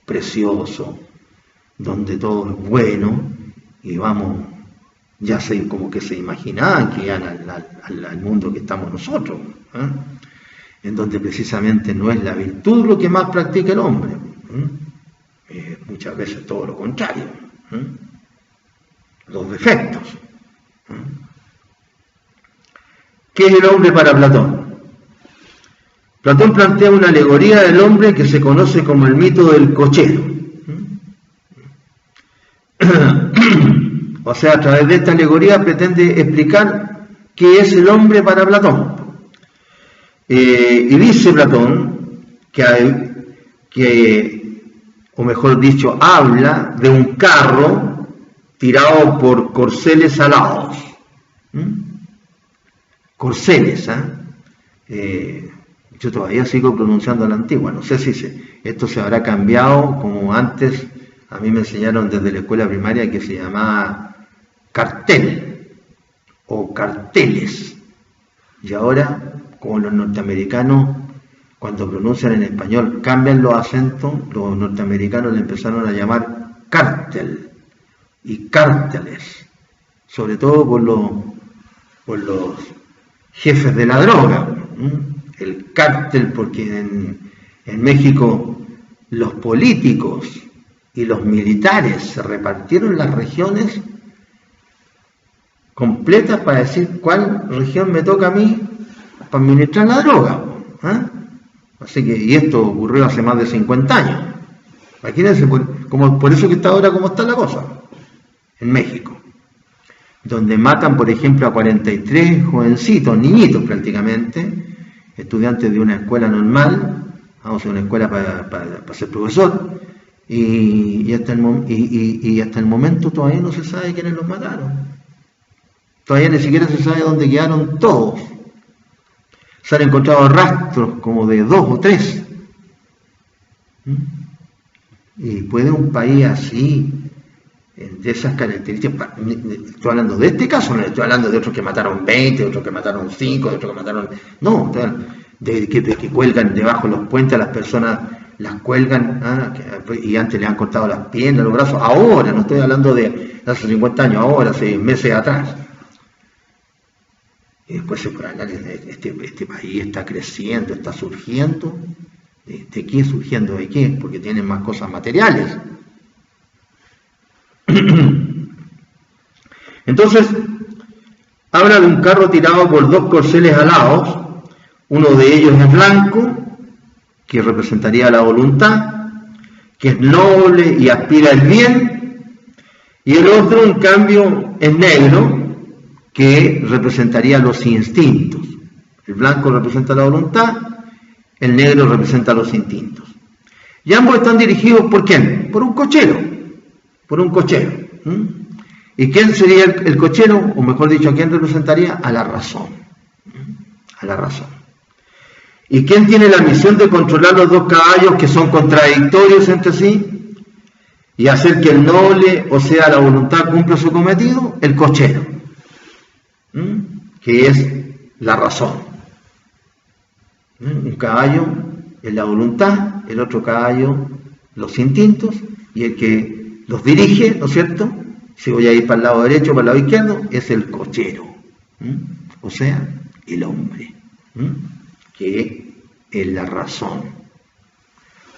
[SPEAKER 1] precioso, donde todo es bueno, y vamos, ya como que se imaginaban que iban al mundo que estamos nosotros, en donde precisamente no es la virtud lo que más practica el hombre, muchas veces todo lo contrario, los defectos. ¿Qué es el hombre para Platón? Platón plantea una alegoría del hombre que se conoce como el mito del cochero. O sea, a través de esta alegoría pretende explicar qué es el hombre para Platón. Y dice Platón o mejor dicho, habla de un carro tirado por corceles alados. Corceles, yo todavía sigo pronunciando la antigua, no sé si esto se habrá cambiado, como antes a mí me enseñaron desde la escuela primaria que se llamaba cartel o carteles, y ahora, como los norteamericanos, cuando pronuncian en español, cambian los acentos, los norteamericanos le empezaron a llamar cártel y cárteles, sobre todo por los jefes de la droga. El cártel, porque en México los políticos y los militares se repartieron las regiones completas para decir cuál región me toca a mí para administrar la droga. Así que, y esto ocurrió hace más de 50 años. Imagínense, por eso que está ahora como está la cosa, en México, donde matan, por ejemplo, a 43 jovencitos, niñitos prácticamente, estudiantes de una escuela normal, vamos a una escuela para ser profesor, y hasta el momento todavía no se sabe quiénes los mataron. Todavía ni siquiera se sabe dónde quedaron todos. Se han encontrado rastros como de 2 o 3. Y puede un país así, de esas características, estoy hablando de este caso, no estoy hablando de otros que mataron 20, de otros que mataron 5, de otros que mataron... No, de que cuelgan debajo de los puentes a las personas, las cuelgan, y antes les han cortado las piernas, los brazos, ahora, no estoy hablando de hace 50 años, ahora, hace meses atrás. Y después se puede hablar de este país está creciendo, está surgiendo. ¿De qué surgiendo? ¿De qué? Porque tienen más cosas materiales. Entonces, habla de un carro tirado por 2 corceles alados. Uno de ellos es blanco, que representaría la voluntad, que es noble y aspira al bien. Y el otro, en cambio, es negro, que representaría los instintos. El blanco representa la voluntad, el negro representa los instintos. Y ambos están dirigidos ¿por quién? Por un cochero. ¿Y quién sería el cochero? O mejor dicho, ¿a quién representaría? A la razón. ¿Y quién tiene la misión de controlar los 2 caballos que son contradictorios entre sí? Y hacer que el noble, o sea, la voluntad, cumpla su cometido? El cochero, que es la razón. Un caballo es la voluntad, el otro caballo los instintos, y el que los dirige, ¿no es cierto? Si voy a ir para el lado derecho o para el lado izquierdo, es el cochero, o sea, el hombre, que es la razón,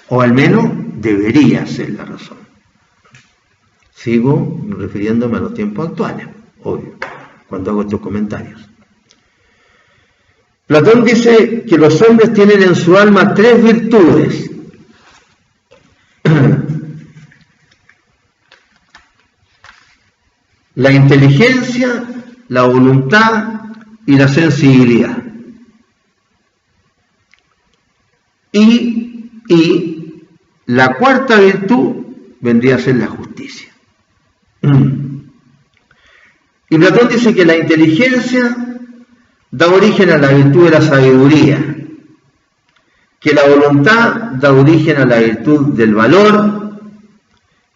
[SPEAKER 1] o al menos debería ser la razón. Sigo refiriéndome a los tiempos actuales, obvio, cuando hago estos comentarios. Platón dice que los hombres tienen en su alma 3 virtudes. La inteligencia, la voluntad y la sensibilidad. Y la 4ª virtud vendría a ser la justicia. Y Platón dice que la inteligencia da origen a la virtud de la sabiduría, que la voluntad da origen a la virtud del valor,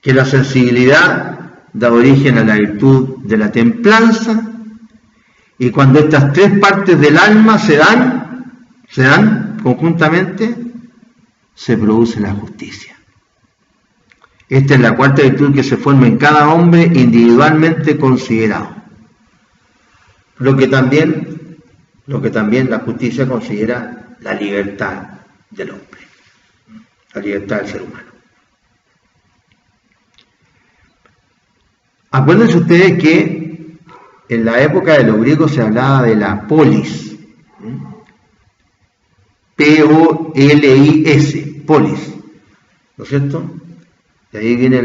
[SPEAKER 1] que la sensibilidad da origen a la virtud de la templanza, y cuando estas 3 partes del alma se dan conjuntamente, se produce la justicia. Esta es la 4ª virtud que se forma en cada hombre individualmente considerado. Lo que también la justicia considera la libertad del hombre, la libertad del ser humano. Acuérdense ustedes que en la época de los griegos se hablaba de la polis, P-O-L-I-S, polis, ¿no es cierto? De ahí viene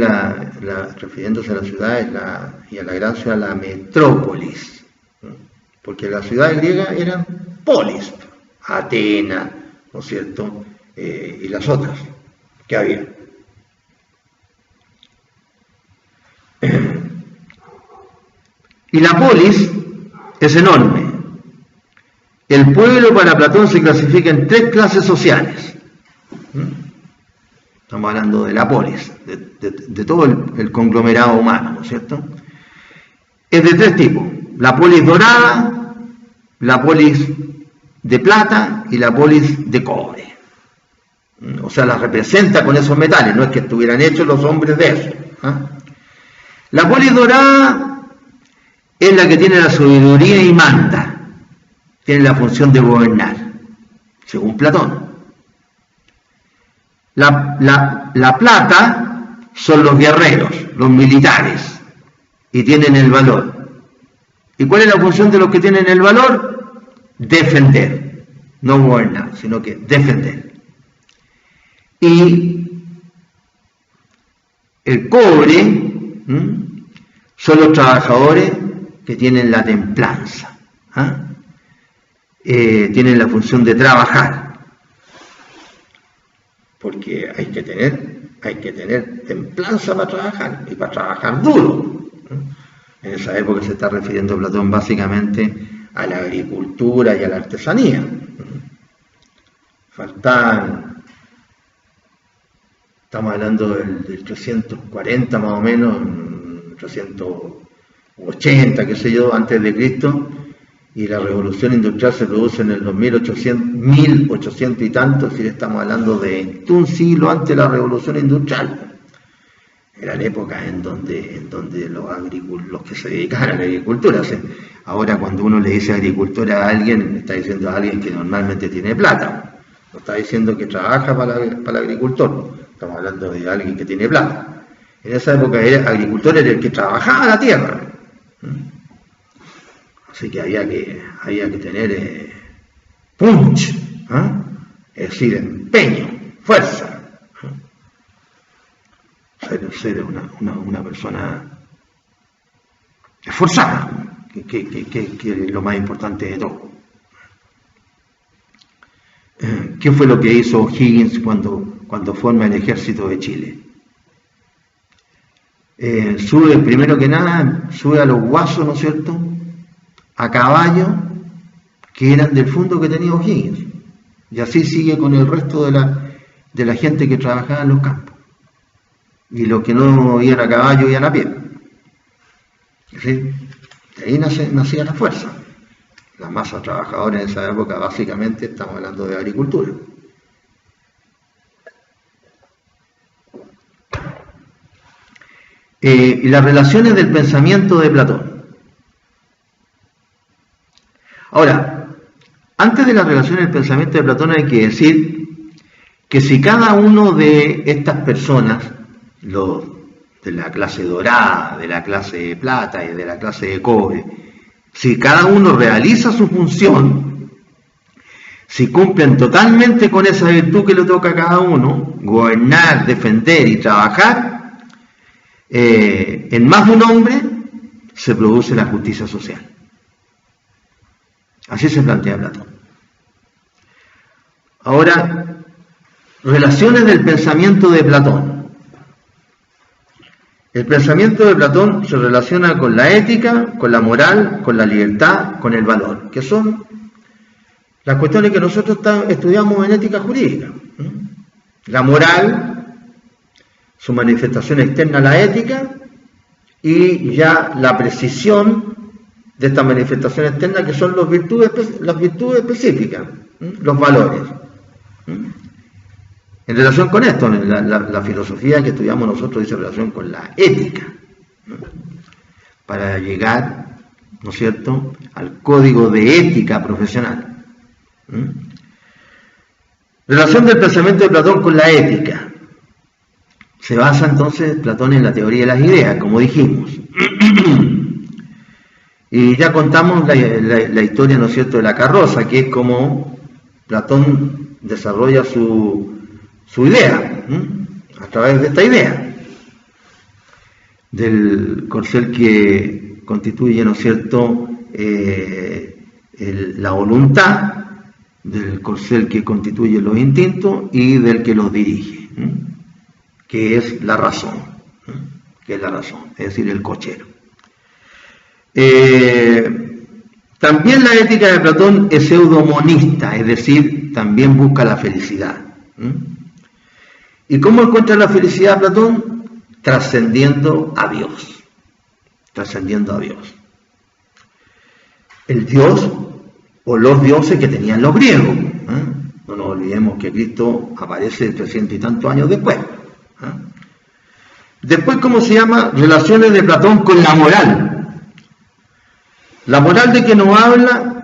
[SPEAKER 1] refiriéndose a las ciudades y a la gran ciudad, la metrópolis, porque las ciudades griegas eran polis, Atenas, ¿no es cierto? Y las otras que había. Y la polis es enorme. El pueblo para Platón se clasifica en 3 clases sociales. Estamos hablando de la polis, de todo el conglomerado humano, ¿no es cierto? Es de 3 tipos: la polis dorada, la polis de plata y la polis de cobre. O sea, las representa con esos metales, no es que estuvieran hechos los hombres de eso. La polis dorada es la que tiene la sabiduría y manda, tiene la función de gobernar, según Platón. La plata son los guerreros, los militares, y tienen el valor. ¿Y cuál es la función de los que tienen el valor? Defender, no gobernar, sino que defender. Y el cobre son los trabajadores que tienen la templanza, tienen la función de trabajar, porque hay que tener templanza para trabajar, y para trabajar duro. En esa época se está refiriendo Platón básicamente a la agricultura y a la artesanía. Estamos hablando del 340 más o menos, 380, qué sé yo, antes de Cristo, y la revolución industrial se produce en el 1800 y tanto, es decir, estamos hablando de un siglo antes de la revolución industrial. Eran épocas en donde los que se dedicaban a la agricultura, ahora cuando uno le dice agricultura a alguien, está diciendo a alguien que normalmente tiene plata, no está diciendo que trabaja para el agricultor, estamos hablando de alguien que tiene plata. En esa época el agricultor era el que trabajaba la tierra, así que había que tener punch, es decir, empeño, fuerza. Ser una persona esforzada, que es lo más importante de todo. ¿Qué fue lo que hizo O'Higgins cuando forma el ejército de Chile? Sube, primero que nada, sube a los guasos, ¿no es cierto?, a caballo, que eran del fondo que tenía O'Higgins, y así sigue con el resto de la gente que trabajaba en los campos. Y los que no iban a caballo iban a pie. ¿Sí? De ahí nacía la fuerza. La masa trabajadora en esa época, básicamente, estamos hablando de agricultura. Y las relaciones del pensamiento de Platón. Ahora, antes de las relaciones del pensamiento de Platón hay que decir que si cada uno de estas personas, los de la clase dorada, de la clase de plata y de la clase de cobre, si cada uno realiza su función, si cumplen totalmente con esa virtud que le toca a cada uno, gobernar, defender y trabajar, en más de un hombre se produce la justicia social. Así se plantea Platón. Ahora, relaciones del pensamiento de Platón. El pensamiento de Platón se relaciona con la ética, con la moral, con la libertad, con el valor, que son las cuestiones que nosotros estudiamos en ética jurídica. La moral, su manifestación externa a la ética, y ya la precisión de esta manifestación externa, que son las virtudes específicas, los valores. En relación con esto, la filosofía que estudiamos nosotros dice relación con la ética, para llegar, ¿no es cierto?, al código de ética profesional. Relación del pensamiento de Platón con la ética. Se basa entonces Platón en la teoría de las ideas, como dijimos. Y ya contamos la historia, ¿no es cierto?, de la carroza, que es como Platón desarrolla su idea, a través de esta idea del corcel que constituye, ¿no es cierto?, la voluntad, del corcel que constituye los instintos y del que los dirige, que es la razón, es decir, el cochero. También la ética de Platón es pseudomonista, es decir, también busca la felicidad. ¿Y cómo encuentra la felicidad Platón? Trascendiendo a Dios. El Dios o los dioses que tenían los griegos. No nos olvidemos que Cristo aparece 300 y tantos años después. Después, ¿cómo se llama? Relaciones de Platón con la moral. La moral de que nos habla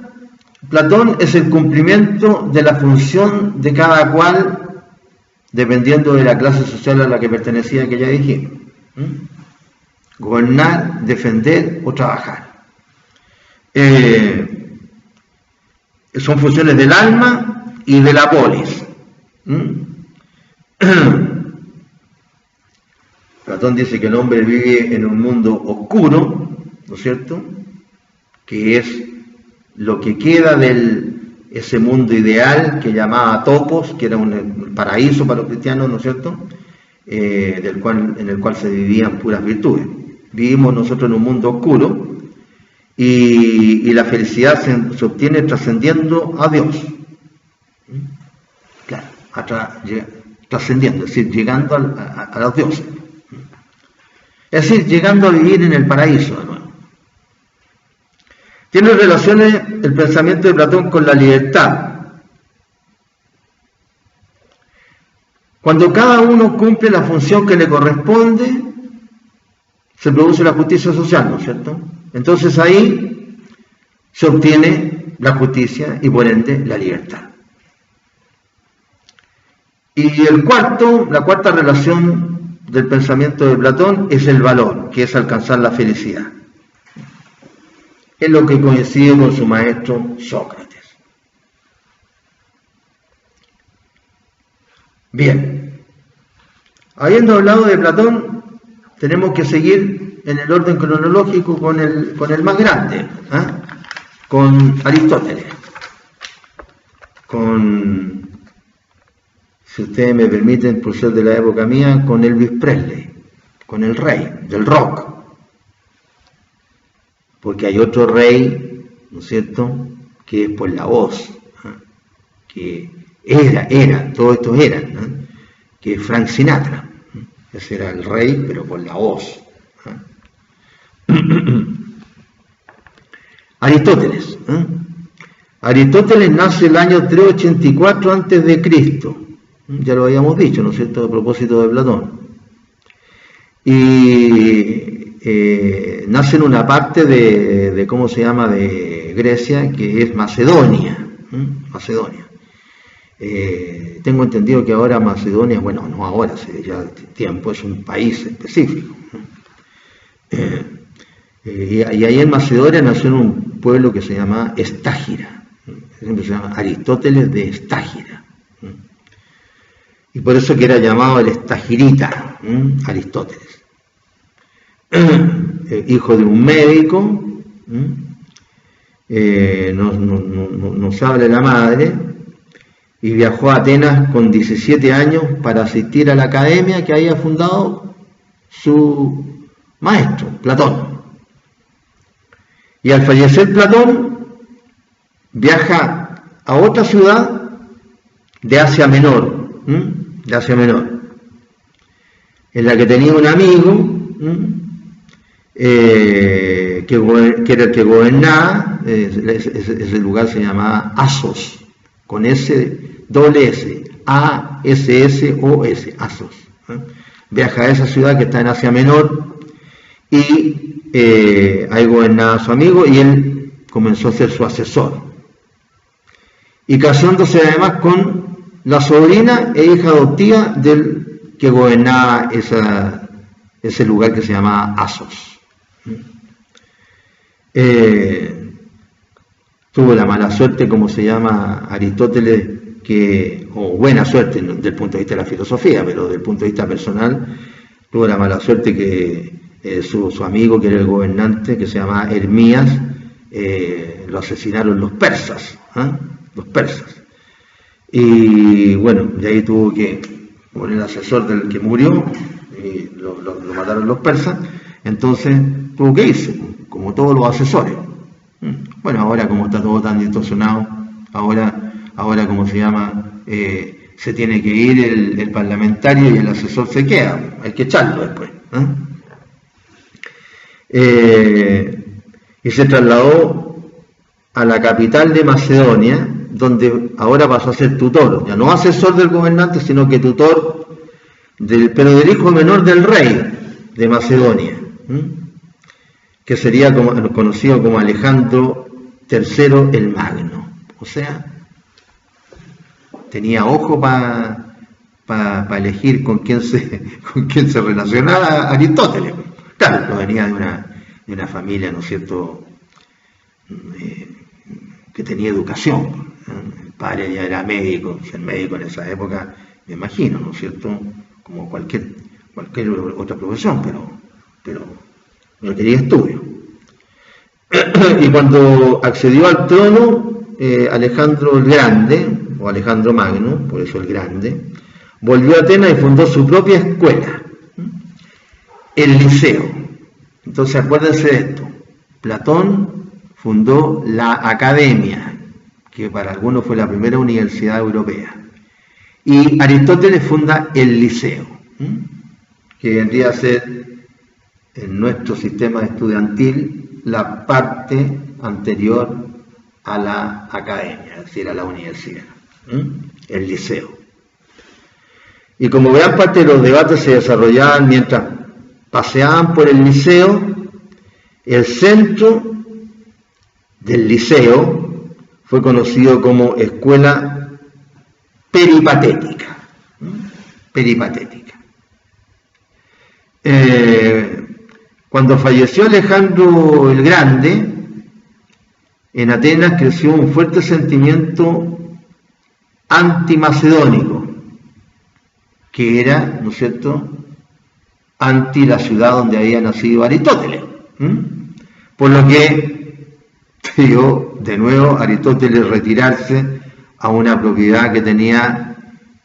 [SPEAKER 1] Platón es el cumplimiento de la función de cada cual, dependiendo de la clase social a la que pertenecía, que ya dijimos. Gobernar, defender o trabajar. Son funciones del alma y de la polis. Platón dice que el hombre vive en un mundo oscuro, ¿no es cierto?, que es lo que queda de ese mundo ideal que llamaba Topos, que era un paraíso para los cristianos, ¿no es cierto?, en el cual se vivían puras virtudes. Vivimos nosotros en un mundo oscuro y la felicidad se obtiene trascendiendo a Dios. Claro, trascendiendo, es decir, llegando a los dioses. Es decir, llegando a vivir en el paraíso de nuevo. Tiene relaciones el pensamiento de Platón con la libertad. Cuando cada uno cumple la función que le corresponde, se produce la justicia social, ¿no es cierto? Entonces ahí se obtiene la justicia y por ende la libertad. Y la cuarta relación del pensamiento de Platón es el valor, que es alcanzar la felicidad. Es lo que coincide con su maestro Sócrates. Bien, habiendo hablado de Platón, tenemos que seguir en el orden cronológico con el más grande, con Aristóteles, si ustedes me permiten, por ser de la época mía, con Elvis Presley, con el rey del rock. Porque hay otro rey, ¿no es cierto?, que es por la voz, que todos estos eran, que es Frank Sinatra. Ese era el rey, pero por la voz. Aristóteles. Aristóteles nace el año 384 a.C., ya lo habíamos dicho, ¿no es cierto?, a propósito de Platón. Y nace en una parte de ¿cómo se llama?, de Grecia, que es Macedonia. Macedonia. Tengo entendido que ahora Macedonia, bueno, no ahora, hace ya tiempo, es un país específico. Y ahí en Macedonia nació en un pueblo que se llama Estágira. Siempre se llama Aristóteles de Estágira. Y por eso que era llamado el Estagirita, Aristóteles. Hijo de un médico, nos habla la madre, y viajó a Atenas con 17 años para asistir a la academia que había fundado su maestro, Platón. Y al fallecer Platón, viaja a otra ciudad de Asia Menor, en la que tenía un amigo, que era el que gobernaba. Ese lugar se llamaba Asos, con doble S, A-S-S-O-S, Asos. Viaja a esa ciudad que está en Asia Menor y ahí gobernaba su amigo y él comenzó a ser su asesor. Y casándose además con la sobrina e hija adoptiva del que gobernaba ese lugar que se llamaba Asos. Tuvo la mala suerte, como se llama Aristóteles, o buena suerte desde el punto de vista de la filosofía, pero desde el punto de vista personal, tuvo la mala suerte que su amigo, que era el gobernante, que se llamaba Hermías, lo asesinaron los persas. Y bueno, de ahí tuvo que morir el asesor del que murió, y lo mataron los persas. Entonces tuvo que irse, como todos los asesores. Bueno, ahora como está todo tan distorsionado, ahora como se llama, se tiene que ir el parlamentario y el asesor se queda, hay que echarlo después. Y se trasladó a la capital de Macedonia, donde ahora pasó a ser tutor, ya no asesor del gobernante, sino que tutor pero del hijo menor del rey de Macedonia, que sería conocido como Alejandro III el Magno. O sea, tenía ojo para elegir con quién se relacionaba Aristóteles. Claro, no venía de una familia, ¿no es cierto?, que tenía educación. El padre ya era médico, ser médico en esa época, me imagino, ¿no es cierto?, como cualquier otra profesión, pero requería estudio. Y cuando accedió al trono, Alejandro el Grande, o Alejandro Magno, por eso el Grande, volvió a Atenas y fundó su propia escuela, el Liceo. Entonces acuérdense de esto, Platón fundó la Academia, que para algunos fue la primera universidad europea, y Aristóteles funda el Liceo, que vendría a ser en nuestro sistema estudiantil la parte anterior a la academia, es decir, a la universidad, el Liceo. Y como gran parte de los debates se desarrollaban mientras paseaban por el Liceo, el centro del Liceo fue conocido como Escuela Peripatética. Cuando falleció Alejandro el Grande, en Atenas creció un fuerte sentimiento antimacedónico, que era, ¿no es cierto?, anti la ciudad donde había nacido Aristóteles. Por lo que pidió de nuevo Aristóteles retirarse a una propiedad que tenía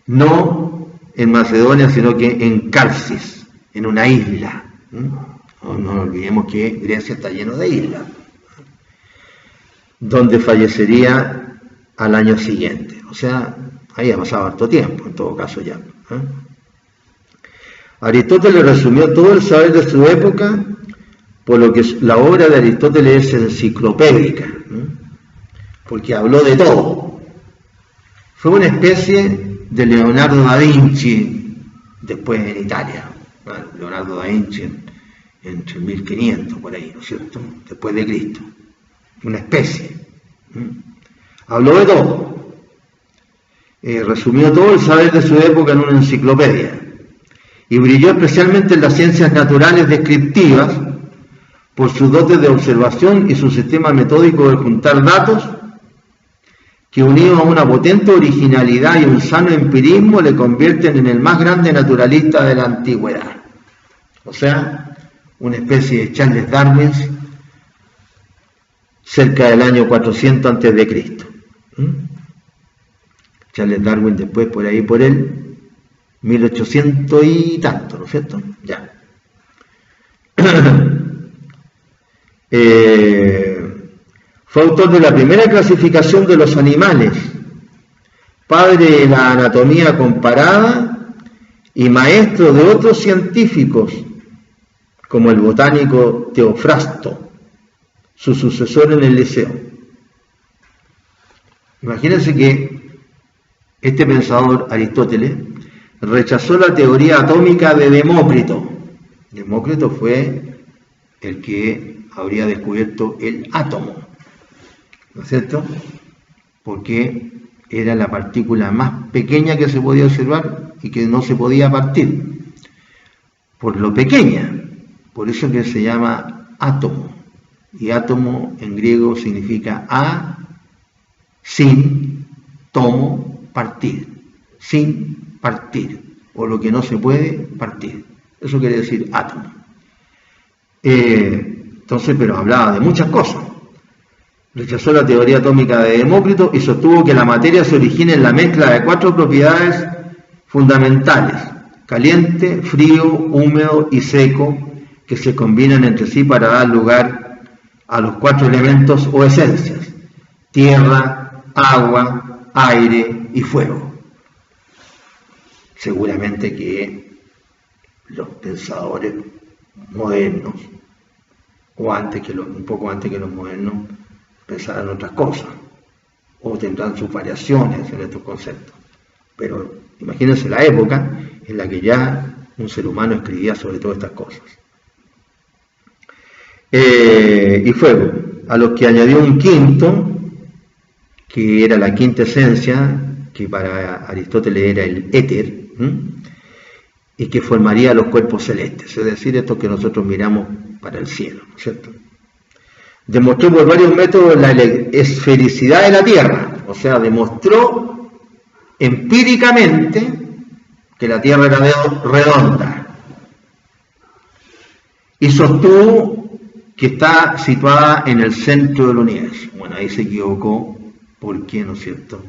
[SPEAKER 1] no en Macedonia, sino que en Calcis, en una isla. No olvidemos que Grecia está lleno de islas, donde fallecería al año siguiente. O sea, ahí ha pasado harto tiempo, en todo caso ya. Aristóteles resumió todo el saber de su época, por lo que la obra de Aristóteles es enciclopédica, porque habló de todo. Fue una especie de Leonardo da Vinci después en Italia. Bueno, Leonardo da Vinci entre 1500 por ahí, ¿no es cierto?, después de Cristo. Una especie. Habló de todo. Resumió todo el saber de su época en una enciclopedia. Y brilló especialmente en las ciencias naturales descriptivas por sus dotes de observación y su sistema metódico de juntar datos, que unido a una potente originalidad y un sano empirismo le convierten en el más grande naturalista de la antigüedad. O sea, una especie de Charles Darwin cerca del año 400 a.C. Charles Darwin después por ahí por él 1800 y tanto, ¿no es cierto? Ya. Fue autor de la primera clasificación de los animales, padre de la anatomía comparada y maestro de otros científicos, como el botánico Teofrasto, su sucesor en el Liceo. Imagínense que este pensador, Aristóteles, rechazó la teoría atómica de Demócrito. Demócrito fue el que habría descubierto el átomo, ¿no es cierto?, porque era la partícula más pequeña que se podía observar y que no se podía partir, por lo pequeña, por eso que se llama átomo, y átomo en griego significa sin, tomo, partir, sin partir, o lo que no se puede partir, eso quiere decir átomo. Entonces, pero hablaba de muchas cosas. Rechazó la teoría atómica de Demócrito y sostuvo que la materia se origina en la mezcla de 4 propiedades fundamentales: caliente, frío, húmedo y seco, que se combinan entre sí para dar lugar a los 4 elementos o esencias: tierra, agua, aire y fuego. Seguramente que los pensadores modernos, o un poco antes que los modernos, pensaran otras cosas, o tendrán sus variaciones en estos conceptos. Pero imagínense la época en la que ya un ser humano escribía sobre todas estas cosas. Y fuego, a los que añadió un quinto, que era la quinta esencia, que para Aristóteles era el éter, y que formaría los cuerpos celestes, es decir, estos que nosotros miramos para el cielo, ¿no es cierto? Demostró por varios métodos la esfericidad de la Tierra, o sea, demostró empíricamente que la Tierra era redonda, y sostuvo que está situada en el centro del universo. Bueno, ahí se equivocó porque, ¿no es cierto?,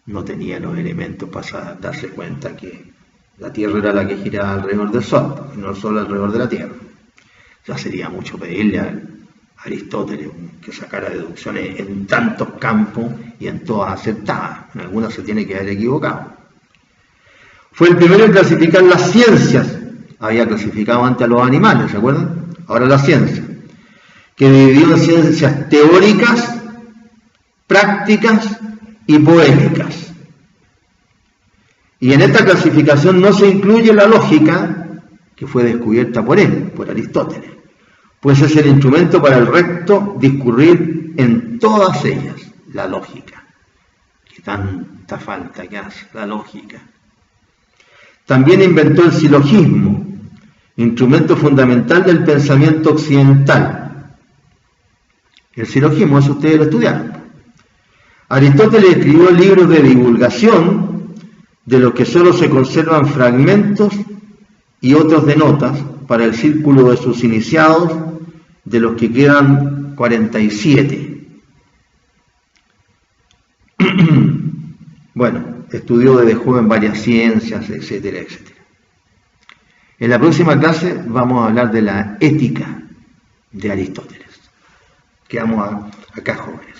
[SPEAKER 1] no tenía los elementos para darse cuenta que la Tierra era la que giraba alrededor del Sol, y no el Sol alrededor de la Tierra. Ya sería mucho pedirle a Aristóteles que sacara deducciones en tantos campos y en todas aceptadas. En algunas se tiene que haber equivocado. Fue el primero en clasificar las ciencias. Había clasificado antes a los animales, ¿se acuerdan? Ahora la ciencia, que dividió en ciencias teóricas, prácticas y poéticas. Y en esta clasificación no se incluye la lógica, que fue descubierta por él, por Aristóteles, pues es el instrumento para el recto discurrir en todas ellas, la lógica. Que tanta falta que hace la lógica. También inventó el silogismo, instrumento fundamental del pensamiento occidental. El silogismo, eso ustedes lo estudiaron. Aristóteles escribió libros de divulgación, de los que solo se conservan fragmentos y otros de notas para el círculo de sus iniciados, de los que quedan 47. Bueno, estudió desde joven varias ciencias, etcétera, etcétera. En la próxima clase vamos a hablar de la ética de Aristóteles. Quedamos acá, jóvenes.